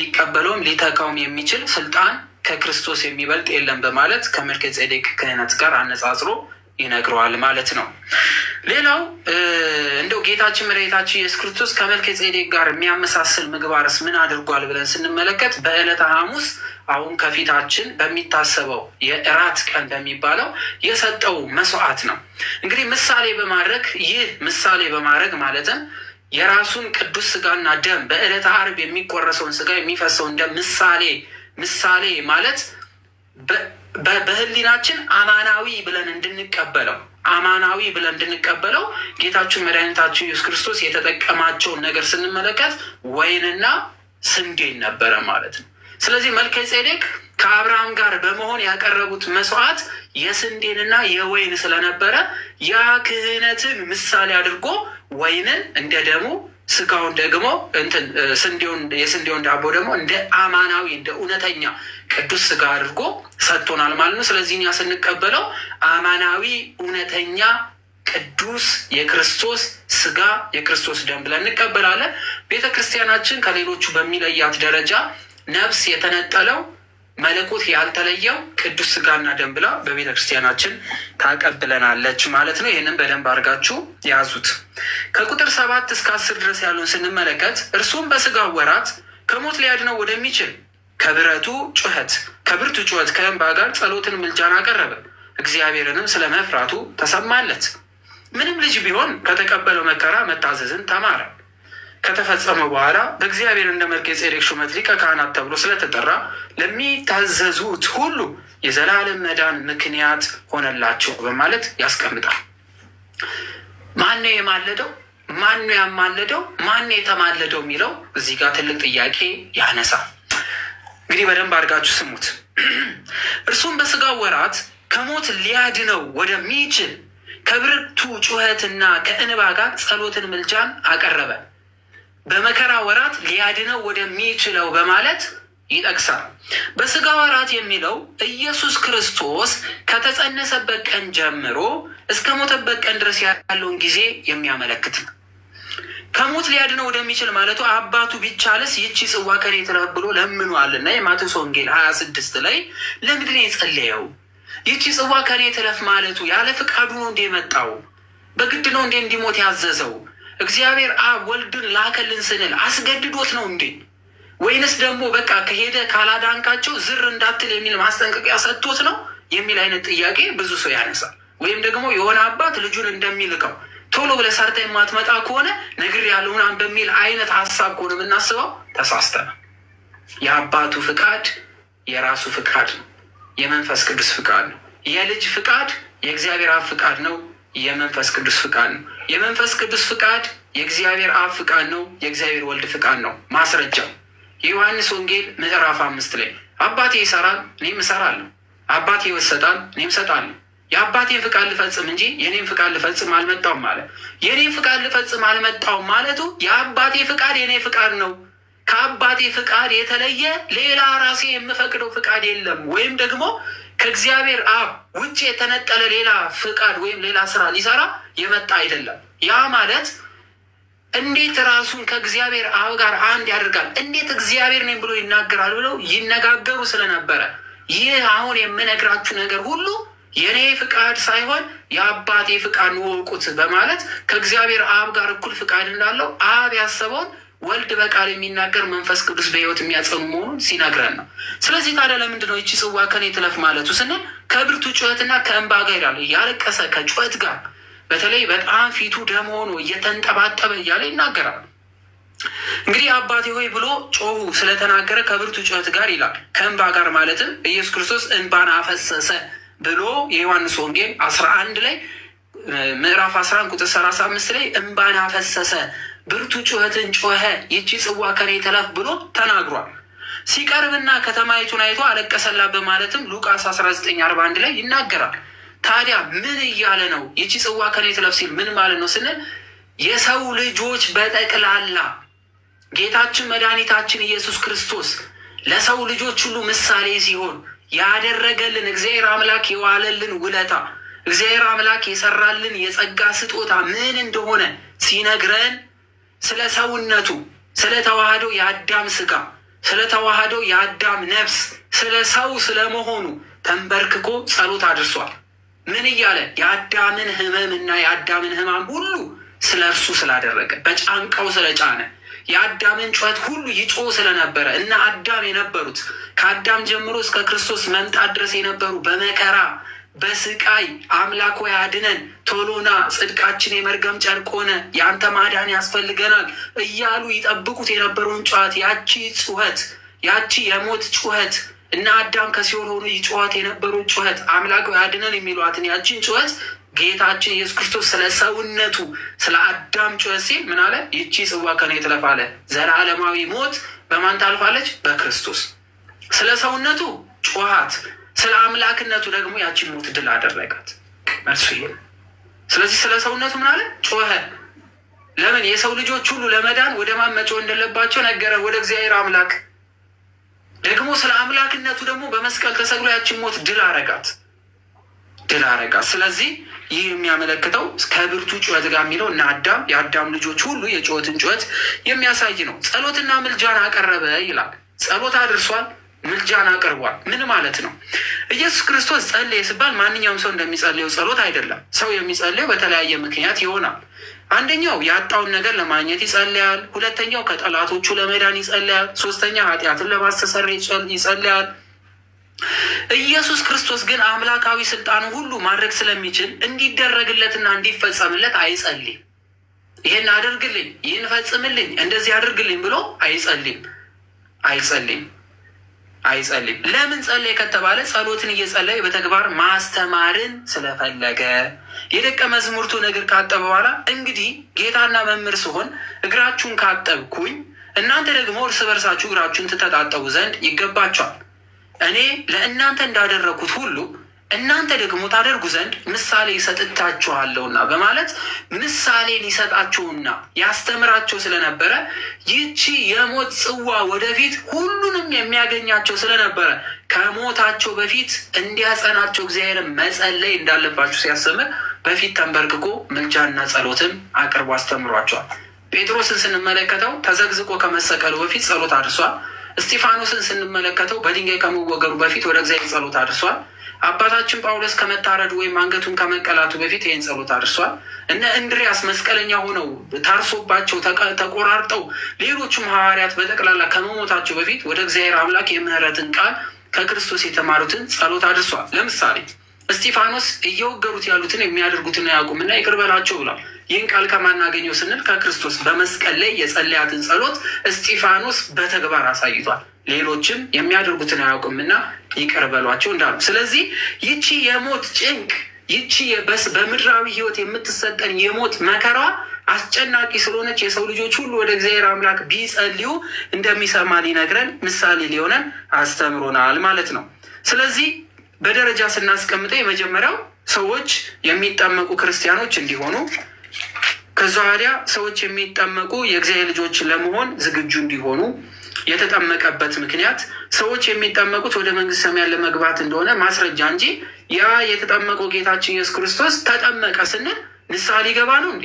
ሊቀበለውም ሊተካውም የሚችል ስልጣን ከክርስቶስ የሚበልጥ የለም በማለት ከመልከ ጼዴቅ ክህነት ጋር አነጻጽሮ ይነግረዋል ማለት ነው። ሌላው እንደው ጌታችን መድኃኒታችን ኢየሱስ ክርስቶስ ከመልከ ጼዴቅ ጋር የሚያመሳስል ምግባርስ ምን አድርጓል ብለን ስንመለከት በዕለተ ሐሙስ አሁን ከፊታችን በሚታሰበው የእራት ቀን በሚባለው የሰጠው መስዋዕት ነው። እንግዲህ ምሳሌ በማድረግ ማለትም የራሱን ቅዱስ ስጋና ደም በዕለተ ዓርብ የሚቆረሰውን ስጋ የሚፈሰውን ደም ምሳሌ ማለት በህሊናችን አማናዊ ብለን እንድንቀበለው ጌታችን መድኃኒታችን ኢየሱስ ክርስቶስ የተጠቀማቸውን ነገር ስንመለከት ወይንና ስንዴን ነበረ ማለት ነው። ስለዚህ መልከ ጼዴቅ ከአብርሃም ጋር በመሆን ያቀረቡት መስዋዕት የስንዴንና የወይን ስለነበረ ያ ክህነትን ምሳሌ አድርጎ ወይንን እንደ ደሙ ስጋውን ደግሞ የስንዴውን ዳቦ ደግሞ እንደ አማናዊ እንደ እውነተኛ ቅዱስ ስጋ አድርጎ ሰጥቶናል ማለት ነው። ስለዚህ እኛ ስንቀበለው አማናዊ እውነተኛ ቅዱስ የክርስቶስ ስጋ የክርስቶስ ደም ብለን እንቀበላለን። ቤተ ክርስቲያናችን ከሌሎቹ በሚለያት ደረጃ ነፍስ የተነጠለው መለኮት ያልተለየው ቅዱስ ስጋና ደም ብላ በቤተ ክርስቲያናችን ታቀብለናለች ማለት ነው። ይህንን በደንብ አድርጋችሁ ያዙት። ከቁጥር 7 እስከ 10 ድረስ ያለውን ስንመለከት እርሱም በስጋው ወራት ከሞት ሊያድነው ወደሚችል ከብርቱ ጩኸት ከእንባ ጋር ጸሎትን ምልጃን አቀረበ። እግዚአብሔርንም ስለ መፍራቱ ተሰማለት። ምንም ልጅ ቢሆን ከተቀበለው መከራ መታዘዝን ተማረ። ከተፈጸመ በኋላ በእግዚአብሔር እንደ መልከ ጼዴቅ ሹመት ሊቀ ካህናት ተብሎ ስለተጠራ ለሚታዘዙት ሁሉ የዘላለም መዳን ምክንያት ሆነላቸው በማለት ያስቀምጣል። ማነው የማለደው? ማነው ያማለደው? ማነው የተማለደው የሚለው እዚህ ጋር ትልቅ ጥያቄ ያነሳል። እንግዲህ በደንብ አድርጋችሁ ስሙት። እርሱም በስጋው ወራት ከሞት ሊያድነው ወደሚችል ከብርቱ ጩኸትና ከእንባ ጋር ጸሎትን ምልጃን አቀረበ። በመከራ ወራት ሊያድነው ወደሚችለው በማለት ይጠቅሳል። በስጋ ወራት የሚለው ኢየሱስ ክርስቶስ ከተጸነሰበት ቀን ጀምሮ እስከ ሞተበት ቀን ድረስ ያለውን ጊዜ የሚያመለክት ነው። ከሞት ሊያድነው ወደሚችል ማለቱ አባቱ ቢቻልስ ይቺ ጽዋ ከኔ ትለፍ ብሎ ለምኗልና የማቴዎስ ወንጌል 26 ላይ ለምንድን የጸለየው? ይቺ ጽዋ ከኔ ትለፍ ማለቱ ያለ ፍቃዱ ነው እንዴ የመጣው? በግድ ነው እንዴ እንዲሞት ያዘዘው? እግዚአብሔር አብ ወልድን ላከልን ስንል አስገድዶት ነው እንዴ? ወይንስ ደግሞ በቃ ከሄደ ካላዳንካቸው ዝር እንዳትል የሚል ማስጠንቀቂያ ሰጥቶት ነው የሚል አይነት ጥያቄ ብዙ ሰው ያነሳል። ወይም ደግሞ የሆነ አባት ልጁን እንደሚልከው ቶሎ ብለህ ሰርተህ የማትመጣ ከሆነ ነግሬሃለሁ ምናምን በሚል አይነት ሀሳብ ከሆነ የምናስበው ተሳስተናል። የአባቱ ፍቃድ የራሱ ፍቃድ ነው፣ የመንፈስ ቅዱስ ፍቃድ ነው። የልጅ ፍቃድ የእግዚአብሔር አብ ፍቃድ ነው፣ የመንፈስ ቅዱስ ፍቃድ ነው። የመንፈስ ቅዱስ ፍቃድ የእግዚአብሔር አብ ፍቃድ ነው፣ የእግዚአብሔር ወልድ ፍቃድ ነው። ማስረጃው የዮሐንስ ወንጌል ምዕራፍ 5 ላይ አባቴ ይሰራል እኔም እሰራለሁ፣ አባቴ ይወሰዳል እኔም እሰጣለሁ፣ የአባቴን ፍቃድ ልፈጽም እንጂ የኔን ፍቃድ ልፈጽም አልመጣሁም አለ። የኔን ፍቃድ ልፈጽም አልመጣሁም ማለቱ የአባቴ ፍቃድ የኔ ፍቃድ ነው። ከአባቴ ፍቃድ የተለየ ሌላ ራሴ የምፈቅደው ፍቃድ የለም። ወይም ደግሞ ከእግዚአብሔር አብ ውጭ የተነጠለ ሌላ ፍቃድ ወይም ሌላ ስራ ሊሰራ የመጣ አይደለም። ያ ማለት እንዴት ራሱን ከእግዚአብሔር አብ ጋር አንድ ያደርጋል? እንዴት እግዚአብሔር ነኝ ብሎ ይናገራል? ብለው ይነጋገሩ ስለነበረ ይህ አሁን የምነግራችሁ ነገር ሁሉ የኔ ፍቃድ ሳይሆን የአባቴ ፍቃድ ወቁት በማለት ከእግዚአብሔር አብ ጋር እኩል ፍቃድ እንዳለው አብ ያሰበውን ወልድ በቃል የሚናገር መንፈስ ቅዱስ በሕይወት የሚያጸኑ መሆኑን ሲነግረን ነው። ስለዚህ ታዲያ ለምንድን ነው ይቺ ጽዋ ከኔ ትለፍ ማለቱ ስንል ከብርቱ ጩኸትና ከእንባ ጋር ይላል። ያለቀሰ ከጩኸት ጋር በተለይ በጣም ፊቱ ደም ሆኖ እየተንጠባጠበ እያለ ይናገራል። እንግዲህ አባቴ ሆይ ብሎ ጮሁ ስለተናገረ ከብርቱ ጩኸት ጋር ይላል። ከእንባ ጋር ማለትም ኢየሱስ ክርስቶስ እንባን አፈሰሰ ብሎ የዮሐንስ ወንጌል 11 ላይ ምዕራፍ 11 ቁጥር 35 ላይ እንባን አፈሰሰ፣ ብርቱ ጩኸትን ጮኸ፣ ይቺ ጽዋ ከኔ ትለፍ ብሎ ተናግሯል። ሲቀርብና ከተማይቱን አይቶ አለቀሰላት በማለትም ሉቃስ 1941 ላይ ይናገራል። ታዲያ ምን እያለ ነው? ይቺ ጽዋ ከኔ ትለፍ ሲል ምን ማለት ነው ስንል የሰው ልጆች በጠቅላላ ጌታችን መድኃኒታችን ኢየሱስ ክርስቶስ ለሰው ልጆች ሁሉ ምሳሌ ሲሆን ያደረገልን እግዚአብሔር አምላክ የዋለልን ውለታ እግዚአብሔር አምላክ የሰራልን የጸጋ ስጦታ ምን እንደሆነ ሲነግረን ስለ ሰውነቱ፣ ስለ ተዋህዶ የአዳም ስጋ፣ ስለ ተዋህዶ የአዳም ነፍስ፣ ስለ ሰው ስለመሆኑ ተንበርክኮ ጸሎት አድርሷል። ምን እያለ የአዳምን ሕመምና የአዳምን ሕማም ሁሉ ስለ እርሱ ስላደረገ በጫንቃው ስለጫነ የአዳምን ጩኸት ሁሉ ይጮህ ስለነበረ እና አዳም የነበሩት ከአዳም ጀምሮ እስከ ክርስቶስ መምጣት ድረስ የነበሩ በመከራ በስቃይ አምላክ ሆይ አድነን፣ ቶሎና ጽድቃችን የመርገም ጨርቅ ሆነ፣ የአንተ ማዳን ያስፈልገናል እያሉ ይጠብቁት የነበረውን ጩኸት ያቺ ጩኸት ያቺ የሞት ጩኸት እና አዳም ከሲኦል ሆኖ ይጮኸት የነበረውን ጩኸት አምላክ ሆይ አድነን የሚሏትን ያቺን ጩኸት ጌታችን ኢየሱስ ክርስቶስ ስለ ሰውነቱ ስለ አዳም ጩኸት ሲል ምን አለ? ይቺ ጽዋ ከኔ ትለፍ አለ። ዘላለማዊ ሞት በማን ታልፋለች? በክርስቶስ። ስለ ሰውነቱ ጮሃት፣ ስለ አምላክነቱ ደግሞ ያቺን ሞት ድል አደረጋት። መልሱ ይሄ። ስለዚህ ስለ ሰውነቱ ምን አለ? ጮኸ። ለምን? የሰው ልጆች ሁሉ ለመዳን ወደ ማን መጮህ እንደለባቸው ነገረ፣ ወደ እግዚአብሔር አምላክ። ደግሞ ስለ አምላክነቱ ደግሞ በመስቀል ተሰቅሎ ያቺን ሞት ድል አረጋት። ስለዚህ ይህ የሚያመለክተው ከብርቱ ጩኸት ጋር የሚለው እና አዳም የአዳም ልጆች ሁሉ የጩኸትን ጩኸት የሚያሳይ ነው። ጸሎትና ምልጃን አቀረበ ይላል። ጸሎት አድርሷል፣ ምልጃን አቅርቧል። ምን ማለት ነው? ኢየሱስ ክርስቶስ ጸለየ ሲባል ማንኛውም ሰው እንደሚጸልየው ጸሎት አይደለም። ሰው የሚጸልየው በተለያየ ምክንያት ይሆናል። አንደኛው ያጣውን ነገር ለማግኘት ይጸልያል። ሁለተኛው ከጠላቶቹ ለመዳን ይጸልያል። ሶስተኛ ኃጢአትን ለማስተሰረይ ይጸልያል። ኢየሱስ ክርስቶስ ግን አምላካዊ ስልጣኑ ሁሉ ማድረግ ስለሚችል እንዲደረግለትና እንዲፈጸምለት አይጸልይም። ይህን አድርግልኝ፣ ይህን ፈጽምልኝ፣ እንደዚህ አድርግልኝ ብሎ አይጸልይም። ለምን ጸለየ ከተባለ ጸሎትን እየጸለየ በተግባር ማስተማርን ስለፈለገ። የደቀ መዝሙርቱ እግር ካጠበ በኋላ እንግዲህ ጌታና መምህር ስሆን እግራችሁን ካጠብኩኝ እናንተ ደግሞ እርስ በርሳችሁ እግራችሁን ትተጣጠቡ ዘንድ ይገባችኋል። እኔ ለእናንተ እንዳደረግኩት ሁሉ እናንተ ደግሞ ታደርጉ ዘንድ ምሳሌ ይሰጥታችኋለሁና በማለት ምሳሌ ሊሰጣቸውና ያስተምራቸው ስለነበረ ይቺ የሞት ጽዋ ወደፊት ሁሉንም የሚያገኛቸው ስለነበረ ከሞታቸው በፊት እንዲያጸናቸው እግዚአብሔርን መጸለይ እንዳለባቸው ሲያስተምር በፊት ተንበርክኮ ምልጃና ጸሎትም አቅርቦ አስተምሯቸዋል። ጴጥሮስን ስንመለከተው ተዘግዝቆ ከመሰቀሉ በፊት ጸሎት አድርሷል። እስጢፋኖስን ስንመለከተው በድንጋይ ከመወገሩ በፊት ወደ እግዚአብሔር ጸሎት አድርሷል። አባታችን ጳውሎስ ከመታረዱ ወይም አንገቱን ከመቀላቱ በፊት ይህን ጸሎት አድርሷል። እነ እንድሪያስ መስቀለኛ ሆነው ታርሶባቸው ተቆራርጠው ሌሎቹም ሐዋርያት በጠቅላላ ከመሞታቸው በፊት ወደ እግዚአብሔር አምላክ የምህረትን ቃል ከክርስቶስ የተማሩትን ጸሎት አድርሷል። ለምሳሌ እስጢፋኖስ እየወገሩት ያሉትን የሚያደርጉትን አያውቁምና ይቅር በላቸው ብሏል። ይህን ቃል ከማናገኘው ስንል ከክርስቶስ በመስቀል ላይ የጸለያትን ጸሎት እስጢፋኖስ በተግባር አሳይቷል። ሌሎችም የሚያደርጉትን አያውቁምና ይቅር በሏቸው እንዳሉ። ስለዚህ ይቺ የሞት ጭንቅ፣ ይቺ በምድራዊ ሕይወት የምትሰጠን የሞት መከራ አስጨናቂ ስለሆነች የሰው ልጆች ሁሉ ወደ እግዚአብሔር አምላክ ቢጸልዩ እንደሚሰማ ሊነግረን ምሳሌ ሊሆነን አስተምሮናል ማለት ነው። ስለዚህ በደረጃ ስናስቀምጠው የመጀመሪያው ሰዎች የሚጠመቁ ክርስቲያኖች እንዲሆኑ ከዛ ወዲያ ሰዎች የሚጠመቁ የእግዚአብሔር ልጆች ለመሆን ዝግጁ እንዲሆኑ የተጠመቀበት ምክንያት ሰዎች የሚጠመቁት ወደ መንግስተ ሰማያት ለመግባት እንደሆነ ማስረጃ እንጂ ያ የተጠመቀው ጌታችን ኢየሱስ ክርስቶስ ተጠመቀ ስንል ንስሐ ሊገባ ነው እንዴ?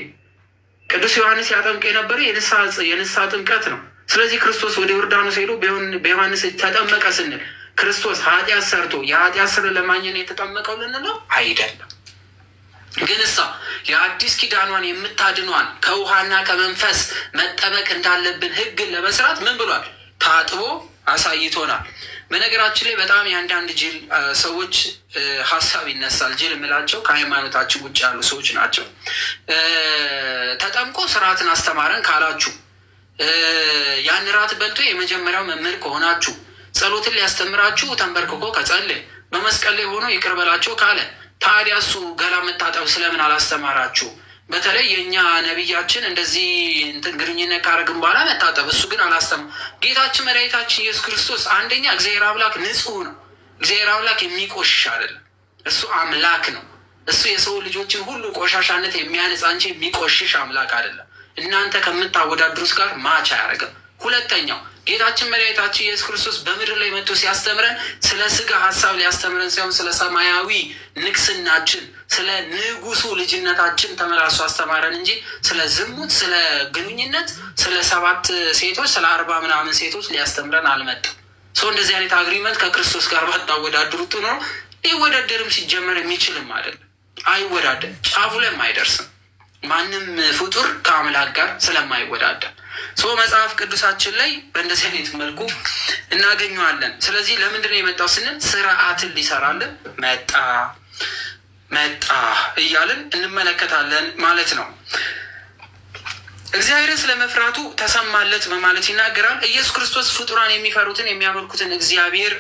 ቅዱስ ዮሐንስ ያጠምቅ የነበረ የንስሐ ጥምቀት ነው። ስለዚህ ክርስቶስ ወደ ዮርዳኖስ ሄዶ በዮሐንስ ተጠመቀ ስንል ክርስቶስ ኃጢአት ሰርቶ የኃጢአት ስር ለማግኘት የተጠመቀው ልንለው አይደለም። ግን እሳ የአዲስ ኪዳኗን የምታድኗን ከውሃና ከመንፈስ መጠመቅ እንዳለብን ሕግን ለመስራት ምን ብሏል? ታጥቦ አሳይቶናል። በነገራችን ላይ በጣም የአንዳንድ ጅል ሰዎች ሀሳብ ይነሳል። ጅል የምላቸው ከሃይማኖታችን ውጭ ያሉ ሰዎች ናቸው። ተጠምቆ ስርዓትን አስተማረን ካላችሁ፣ ያን ራት በልቶ የመጀመሪያው መምህር ከሆናችሁ፣ ጸሎትን ሊያስተምራችሁ ተንበርክኮ ከጸለየ፣ በመስቀል ላይ ሆኖ ይቅር በላቸው ካለ፣ ታዲያ እሱ ገላ መታጠብ ስለምን አላስተማራችሁ? በተለይ የእኛ ነቢያችን እንደዚህ ግንኙነት ካረግን በኋላ መታጠብ፣ እሱ ግን አላስተማ። ጌታችን መድኃኒታችን ኢየሱስ ክርስቶስ አንደኛ እግዚአብሔር አምላክ ንጹሕ ነው። እግዚአብሔር አምላክ የሚቆሽሽ አይደለም። እሱ አምላክ ነው። እሱ የሰው ልጆችን ሁሉ ቆሻሻነት የሚያነጻ እንጂ የሚቆሽሽ አምላክ አይደለም። እናንተ ከምታወዳድሩት ጋር ማች አያደርግም። ሁለተኛው ጌታችን መድኃኒታችን ኢየሱስ ክርስቶስ በምድር ላይ መጥቶ ሲያስተምረን ስለ ስጋ ሀሳብ ሊያስተምረን ሳይሆን ስለ ሰማያዊ ንግስናችን፣ ስለ ንጉሱ ልጅነታችን ተመላልሶ አስተማረን እንጂ ስለ ዝሙት፣ ስለ ግንኙነት፣ ስለ 7 ሴቶች፣ ስለ 40 ምናምን ሴቶች ሊያስተምረን አልመጣም። ሰው እንደዚህ አይነት አግሪመንት ከክርስቶስ ጋር ባታወዳድሩት ነው። ሊወዳደርም ሲጀመር የሚችልም አይደለም። አይወዳደር፣ ጫፉ ላይም አይደርስም። ማንም ፍጡር ከአምላክ ጋር ስለማይወዳደር መጽሐፍ ቅዱሳችን ላይ በእንደዚህ አይነት መልኩ እናገኘዋለን። ስለዚህ ለምንድን ነው የመጣው ስንል ስርዓትን ሊሰራልን መጣ እያልን እንመለከታለን ማለት ነው። እግዚአብሔርን ስለ መፍራቱ ተሰማለት በማለት ይናገራል። ኢየሱስ ክርስቶስ ፍጡራን የሚፈሩትን የሚያመልኩትን እግዚአብሔር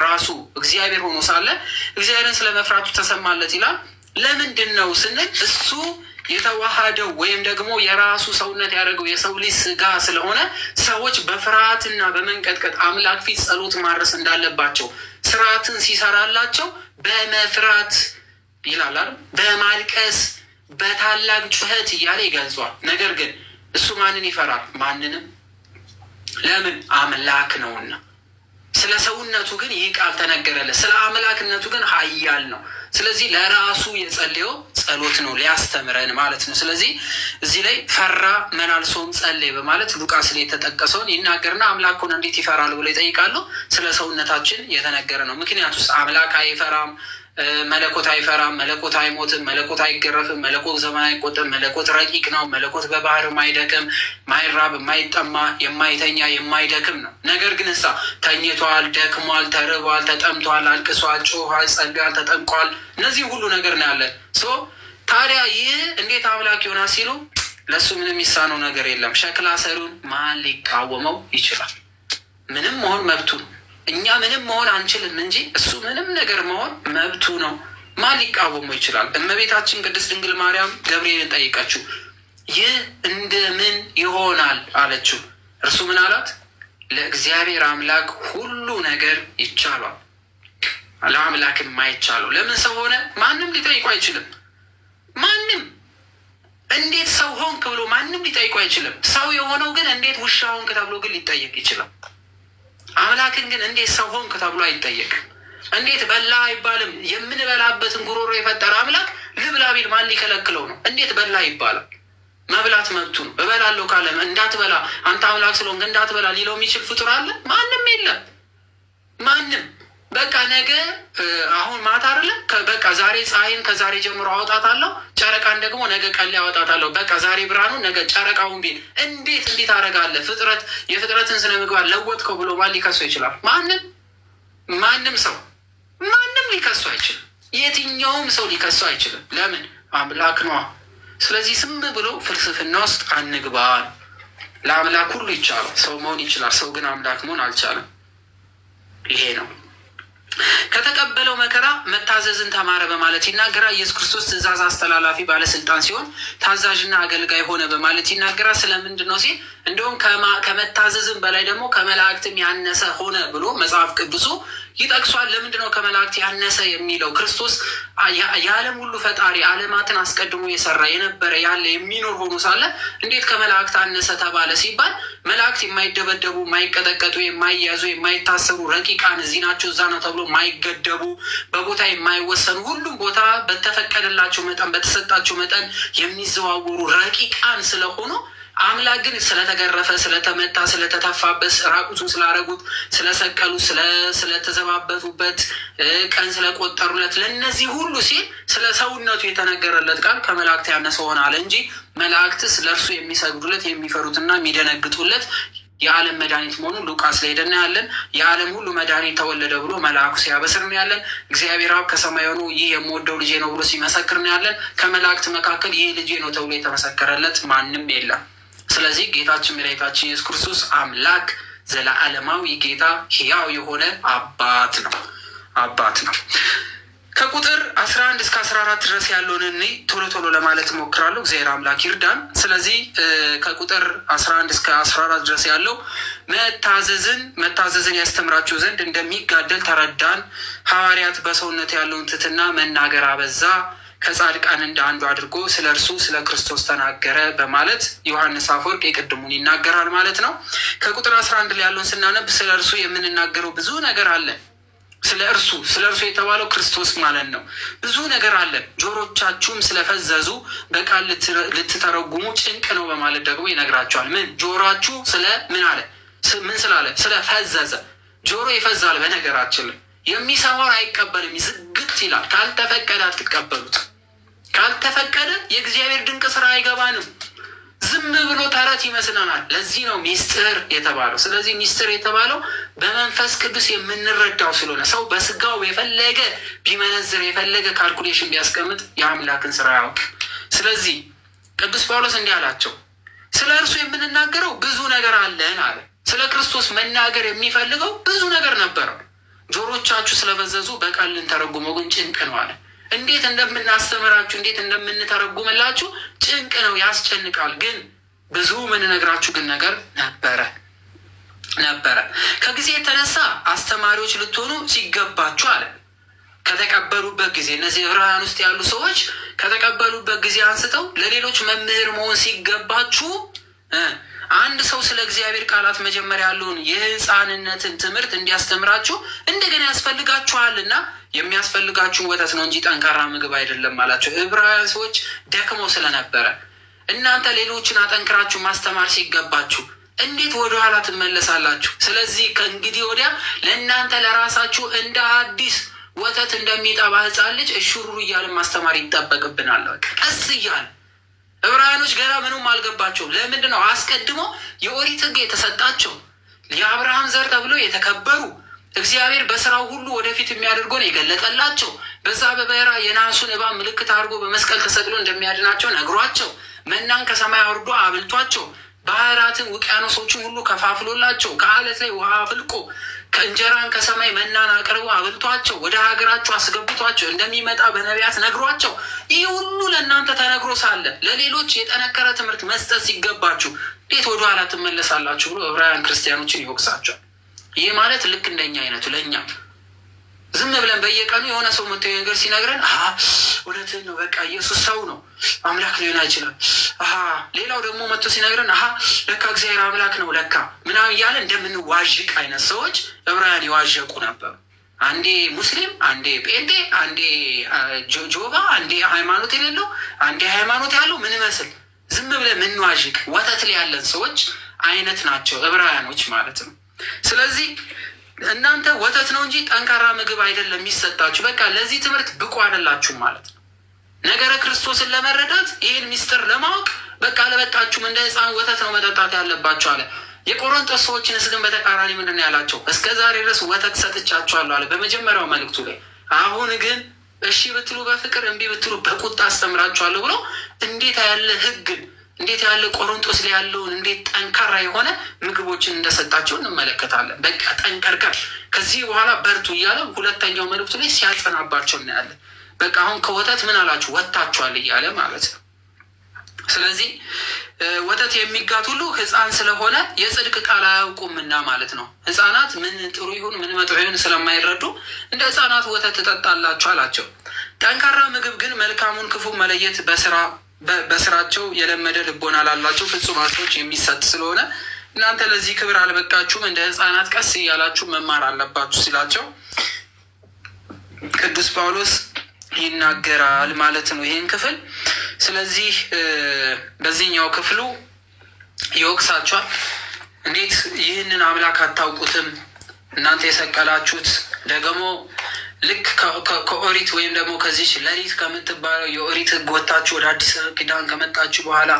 ራሱ እግዚአብሔር ሆኖ ሳለ እግዚአብሔርን ስለ መፍራቱ ተሰማለት ይላል። ለምንድን ነው ስንል እሱ የተዋሃደው ወይም ደግሞ የራሱ ሰውነት ያደረገው የሰው ልጅ ስጋ ስለሆነ ሰዎች በፍርሃትና በመንቀጥቀጥ አምላክ ፊት ጸሎት ማድረስ እንዳለባቸው ስርዓትን ሲሰራላቸው በመፍራት ይላል፣ በማልቀስ በታላቅ ጩኸት እያለ ይገልጿል። ነገር ግን እሱ ማንን ይፈራል? ማንንም። ለምን? አምላክ ነውና። ስለ ሰውነቱ ግን ይህ ቃል ተነገረለት፣ ስለ አምላክነቱ ግን ኃያል ነው። ስለዚህ ለራሱ የጸለየው ጸሎት ነው ሊያስተምረን ማለት ነው። ስለዚህ እዚህ ላይ ፈራ መላልሶም ጸለየ በማለት ሉቃስ ላይ የተጠቀሰውን ይናገርና አምላክ ሆነ እንዴት ይፈራል ብሎ ይጠይቃሉ። ስለ ሰውነታችን የተነገረ ነው። ምክንያቱስ አምላክ አይፈራም፣ መለኮት አይፈራም፣ መለኮት አይሞትም፣ መለኮት አይገረፍም፣ መለኮት ዘመን አይቆጥም፣ መለኮት ረቂቅ ነው፣ መለኮት በባህር የማይደክም ማይራብ የማይጠማ የማይተኛ የማይደክም ነው። ነገር ግን እሳ ተኝቷል፣ ደክሟል፣ ተርቧል፣ ተጠምቷል፣ አልቅሷል፣ ጮኋል፣ ጸልቷል፣ ተጠምቋል። እነዚህ ሁሉ ነገር ነው ያለን። ታዲያ ይህ እንዴት አምላክ ይሆናል ሲሉ ለእሱ ምንም የሚሳነው ነገር የለም። ሸክላ ሰሪውን ማን ሊቃወመው ይችላል? ምንም መሆን መብቱ ነው። እኛ ምንም መሆን አንችልም እንጂ እሱ ምንም ነገር መሆን መብቱ ነው። ማን ሊቃወመው ይችላል? እመቤታችን ቅድስት ድንግል ማርያም ገብርኤልን ጠይቀችው፣ ይህ እንደምን ይሆናል አለችው። እርሱ ምን አላት? ለእግዚአብሔር አምላክ ሁሉ ነገር ይቻሏል። ለአምላክ የማይቻለው ለምን ሰው ሆነ? ማንም ሊጠይቁ አይችልም። ማንም እንዴት ሰው ሆንክ ብሎ ማንም ሊጠይቁ አይችልም። ሰው የሆነው ግን እንዴት ውሻ ሆንክ ተብሎ ግን ሊጠየቅ ይችላል። አምላክን ግን እንዴት ሰው ሆንክ ተብሎ አይጠየቅም። እንዴት በላ አይባልም። የምንበላበትን ጉሮሮ የፈጠረ አምላክ ልብላ ቢል ማን ሊከለክለው ነው? እንዴት በላ ይባላል? መብላት መብቱ ነው። እበላለሁ ካለ እንዳትበላ አንተ አምላክ ስለሆንክ እንዳትበላ ሊለው የሚችል ፍጡር አለ? ማንም የለም። ማንም በቃ ነገ አሁን ማታ አይደለ? በቃ ዛሬ ፀሐይን ከዛሬ ጀምሮ አወጣታለሁ፣ ጨረቃን ደግሞ ነገ ቀን ላይ አወጣታለሁ። በቃ ዛሬ ብርሃኑ ነገ ጨረቃውን ቢል እንዴት አደርጋለህ? የፍጥረትን ስነ ምግባር ለወጥከው ብሎ ማን ሊከሱ ይችላል? ማንም ሰው ማንም ሊከሱ አይችልም። የትኛውም ሰው ሊከሱ አይችልም። ለምን? አምላክ ነዋ። ስለዚህ ስም ብሎ ፍልስፍና ውስጥ አንግባ። ለአምላክ ሁሉ ይቻላል። ሰው መሆን ይችላል። ሰው ግን አምላክ መሆን አልቻለም። ይሄ ነው። ከተቀበለው መከራ መታዘዝን ተማረ በማለት ይናገራል። ኢየሱስ ክርስቶስ ትእዛዝ አስተላላፊ ባለስልጣን ሲሆን ታዛዥና አገልጋይ ሆነ በማለት ይናገራል። ስለምንድን ነው ሲል እንዲሁም ከመታዘዝም በላይ ደግሞ ከመላእክትም ያነሰ ሆነ ብሎ መጽሐፍ ቅዱሱ ይጠቅሷል። ለምንድን ነው ከመላእክት ያነሰ የሚለው? ክርስቶስ የዓለም ሁሉ ፈጣሪ ዓለማትን አስቀድሞ የሰራ የነበረ ያለ የሚኖር ሆኖ ሳለ እንዴት ከመላእክት አነሰ ተባለ ሲባል መላእክት የማይደበደቡ የማይቀጠቀጡ የማይያዙ የማይታሰሩ ረቂቃን እዚህ ናቸው እዛ ነው ተብሎ የማይገደቡ በቦታ የማይወሰኑ ሁሉም ቦታ በተፈቀደላቸው መጠን በተሰጣቸው መጠን የሚዘዋወሩ ረቂቃን ስለሆኑ አምላክ ግን ስለተገረፈ ስለተመታ ስለተተፋበት ራቁቱን ስላረጉት ስለሰቀሉ ስለተዘባበቱበት ቀን ስለቆጠሩለት ለእነዚህ ሁሉ ሲል ስለ ሰውነቱ የተነገረለት ቃል ከመላእክት ያነሰ ሆነ አለ እንጂ መላእክትስ ለእርሱ የሚሰግዱለት የሚፈሩትና የሚደነግጡለት የዓለም መድኃኒት መሆኑን ሉቃስ ላይ ሄደን እናያለን። የዓለም ሁሉ መድኃኒት ተወለደ ብሎ መልአኩ ሲያበስር እናያለን። እግዚአብሔር አብ ከሰማይ ሆኖ ይህ የምወደው ልጄ ነው ብሎ ሲመሰክር እናያለን። ከመላእክት መካከል ይህ ልጄ ነው ተብሎ የተመሰከረለት ማንም የለም። ስለዚህ ጌታችን መድኃኒታችን ኢየሱስ ክርስቶስ አምላክ ዘለዓለማዊ ጌታ ሕያው የሆነ አባት ነው። ከቁጥር 11 እስከ 14 ድረስ ያለውን እኔ ቶሎ ለማለት እሞክራለሁ። እግዚአብሔር አምላክ ይርዳን። ስለዚህ ከቁጥር 11 እስከ 14 ድረስ ያለው መታዘዝን ያስተምራቸው ዘንድ እንደሚጋደል ተረዳን። ሐዋርያት በሰውነት ያለውን ትሕትና መናገር አበዛ፣ ከጻድቃን እንደ አንዱ አድርጎ ስለ እርሱ ስለ ክርስቶስ ተናገረ በማለት ዮሐንስ አፈወርቅ የቅድሙን ይናገራል ማለት ነው። ከቁጥር 11 ላይ ያለውን ስናነብ ስለ እርሱ የምንናገረው ብዙ ነገር አለ። ስለ እርሱ የተባለው ክርስቶስ ማለት ነው። ብዙ ነገር አለ። ጆሮቻችሁም ስለፈዘዙ በቃል ልትተረጉሙ ጭንቅ ነው በማለት ደግሞ ይነግራቸዋል። ምን ጆሮአችሁ ምን ስላለ ስለፈዘዘ። ጆሮ ይፈዛል። በነገራችን ላይ የሚሰማውን አይቀበልም፣ ዝግት ይላል። ካልተፈቀደ አትቀበሉት። ካልተፈቀደ የእግዚአብሔር ድንቅ ስራ አይገባንም። ዝም ብሎ ተረት ይመስለናል። ለዚህ ነው ሚስጥር የተባለው። ስለዚህ ሚስጥር የተባለው በመንፈስ ቅዱስ የምንረዳው ስለሆነ ሰው በስጋው የፈለገ ቢመነዝር የፈለገ ካልኩሌሽን ቢያስቀምጥ የአምላክን ስራ ያውቅ። ስለዚህ ቅዱስ ጳውሎስ እንዲህ አላቸው፣ ስለ እርሱ የምንናገረው ብዙ ነገር አለን አለ። ስለ ክርስቶስ መናገር የሚፈልገው ብዙ ነገር ነበረው። ጆሮቻችሁ ስለበዘዙ በቃል ልንተረጉመው ግን ጭንቅ ነው አለ። እንዴት እንደምናስተምራችሁ እንዴት እንደምንተረጉምላችሁ ጭንቅ ነው፣ ያስጨንቃል። ግን ብዙ የምንነግራችሁ ግን ነገር ነበረ። ከጊዜ የተነሳ አስተማሪዎች ልትሆኑ ሲገባችሁ አለ። ከተቀበሉበት ጊዜ እነዚህ ዕብራውያን ውስጥ ያሉ ሰዎች ከተቀበሉበት ጊዜ አንስተው ለሌሎች መምህር መሆን ሲገባችሁ አንድ ሰው ስለ እግዚአብሔር ቃላት መጀመሪያ ያለውን የሕፃንነትን ትምህርት እንዲያስተምራችሁ እንደገና ያስፈልጋችኋልና የሚያስፈልጋችሁን ወተት ነው እንጂ ጠንካራ ምግብ አይደለም አላቸው። ዕብራውያን ሰዎች ደክመው ስለነበረ እናንተ ሌሎችን አጠንክራችሁ ማስተማር ሲገባችሁ እንዴት ወደኋላ ትመለሳላችሁ? ስለዚህ ከእንግዲህ ወዲያ ለእናንተ ለራሳችሁ እንደ አዲስ ወተት እንደሚጠባ ሕፃን ልጅ እሹሩሩ እያልን ማስተማር ይጠበቅብናል። ቀስ እያለ ዕብራውያኖች ገና ምንም አልገባቸውም። ለምንድን ነው? አስቀድሞ የኦሪት ሕግ የተሰጣቸው የአብርሃም ዘር ተብሎ የተከበሩ እግዚአብሔር በስራው ሁሉ ወደፊት የሚያደርገውን የገለጠላቸው በዛ በበራ የናሱን እባብ ምልክት አድርጎ በመስቀል ተሰቅሎ እንደሚያድናቸው ነግሯቸው መናን ከሰማይ አውርዶ አብልቷቸው ባህራትን ውቅያኖሶችን ሁሉ ከፋፍሎላቸው ከአለት ላይ ውሃ አፍልቆ ከእንጀራን ከሰማይ መናን አቅርቦ አብልቷቸው ወደ ሀገራቸው አስገብቷቸው እንደሚመጣ በነቢያት ነግሯቸው ይህ ሁሉ ለእናንተ ተነግሮ ሳለ ለሌሎች የጠነከረ ትምህርት መስጠት ሲገባችሁ እንዴት ወደኋላ ትመለሳላችሁ ብሎ ዕብራውያን ክርስቲያኖችን ይወቅሳቸዋል። ይህ ማለት ልክ እንደኛ አይነቱ ለእኛ ዝም ብለን በየቀኑ የሆነ ሰው መጥቶ ነገር ሲነግረን እውነትህን ነው፣ በቃ ኢየሱስ ሰው ነው አምላክ ሊሆን አይችልም። ሌላው ደግሞ መጥቶ ሲነግረን ለካ እግዚአብሔር አምላክ ነው ለካ ምናምን እያለ እንደምንዋዥቅ አይነት ሰዎች ዕብራውያን ይዋዠቁ ነበሩ። አንዴ ሙስሊም፣ አንዴ ጴንጤ፣ አንዴ ጆባ፣ አንዴ ሃይማኖት የሌለው፣ አንዴ ሃይማኖት ያለው ምን መስል ዝም ብለን ምንዋዥቅ ወተት ላይ ያለን ሰዎች አይነት ናቸው ዕብራውያኖች ማለት ነው። ስለዚህ እናንተ ወተት ነው እንጂ ጠንካራ ምግብ አይደለም የሚሰጣችሁ። በቃ ለዚህ ትምህርት ብቁ አይደላችሁም ማለት ነው። ነገረ ክርስቶስን ለመረዳት ይህን ሚስጥር ለማወቅ በቃ አልበቃችሁም። እንደ ሕፃን ወተት ነው መጠጣት ያለባችሁ አለ። የቆሮንቶስ ሰዎችንስ ግን በተቃራኒ ምንድን ነው ያላቸው? እስከ ዛሬ ድረስ ወተት ሰጥቻችኋለሁ አለ በመጀመሪያው መልእክቱ ላይ። አሁን ግን እሺ ብትሉ በፍቅር እምቢ ብትሉ በቁጣ አስተምራችኋለሁ ብሎ እንዴት ያለ ሕግን እንዴት ያለ ቆሮንቶስ ላይ ያለውን እንዴት ጠንካራ የሆነ ምግቦችን እንደሰጣቸው እንመለከታለን። በቃ ጠንቀርቀር ከዚህ በኋላ በርቱ እያለ ሁለተኛው መልእክቱ ላይ ሲያጸናባቸው እናያለን። በቃ አሁን ከወተት ምን አላችሁ ወጥታችኋል እያለ ማለት ነው። ስለዚህ ወተት የሚጋት ሁሉ ሕፃን ስለሆነ የጽድቅ ቃል አያውቁምና ማለት ነው። ሕፃናት ምን ጥሩ ይሁን ምን መጥፎ ይሁን ስለማይረዱ እንደ ሕፃናት ወተት ትጠጣላችሁ አላቸው። ጠንካራ ምግብ ግን መልካሙን ክፉ መለየት በስራቸው የለመደ ልቦና ላላቸው ፍጹማን ሰዎች የሚሰጥ ስለሆነ እናንተ ለዚህ ክብር አልበቃችሁም፣ እንደ ሕፃናት ቀስ እያላችሁ መማር አለባችሁ ሲላቸው ቅዱስ ጳውሎስ ይናገራል ማለት ነው ይህን ክፍል። ስለዚህ በዚህኛው ክፍሉ ይወቅሳቸዋል። እንዴት ይህንን አምላክ አታውቁትም? እናንተ የሰቀላችሁት ደግሞ ልክ ከኦሪት ወይም ደግሞ ከዚች ሌሊት ከምትባለው የኦሪት ሕግ ወጥታችሁ ወደ አዲስ ኪዳን ከመጣችሁ በኋላ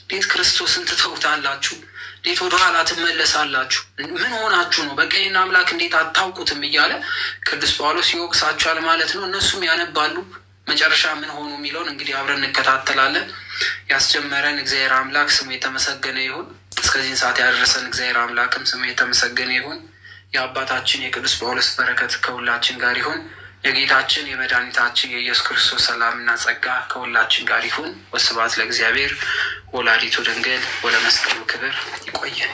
እንዴት ክርስቶስን ትተውታላችሁ? እንዴት ወደኋላ ትመለሳላችሁ? ምን ሆናችሁ ነው? በቃ ይህን አምላክ እንዴት አታውቁትም? እያለ ቅዱስ ጳውሎስ ይወቅሳቸዋል ማለት ነው። እነሱም ያነባሉ። መጨረሻ ምን ሆኑ የሚለውን እንግዲህ አብረን እንከታተላለን። ያስጀመረን እግዚአብሔር አምላክ ስሙ የተመሰገነ ይሁን። እስከዚህን ሰዓት ያደረሰን እግዚአብሔር አምላክም ስሙ የተመሰገነ ይሁን። የአባታችን የቅዱስ ጳውሎስ በረከት ከሁላችን ጋር ይሁን። የጌታችን የመድኃኒታችን የኢየሱስ ክርስቶስ ሰላምና ጸጋ ከሁላችን ጋር ይሁን። ወስብሐት ለእግዚአብሔር ወላዲቱ ድንግል ወለመስቀሉ ክብር። ይቆየን።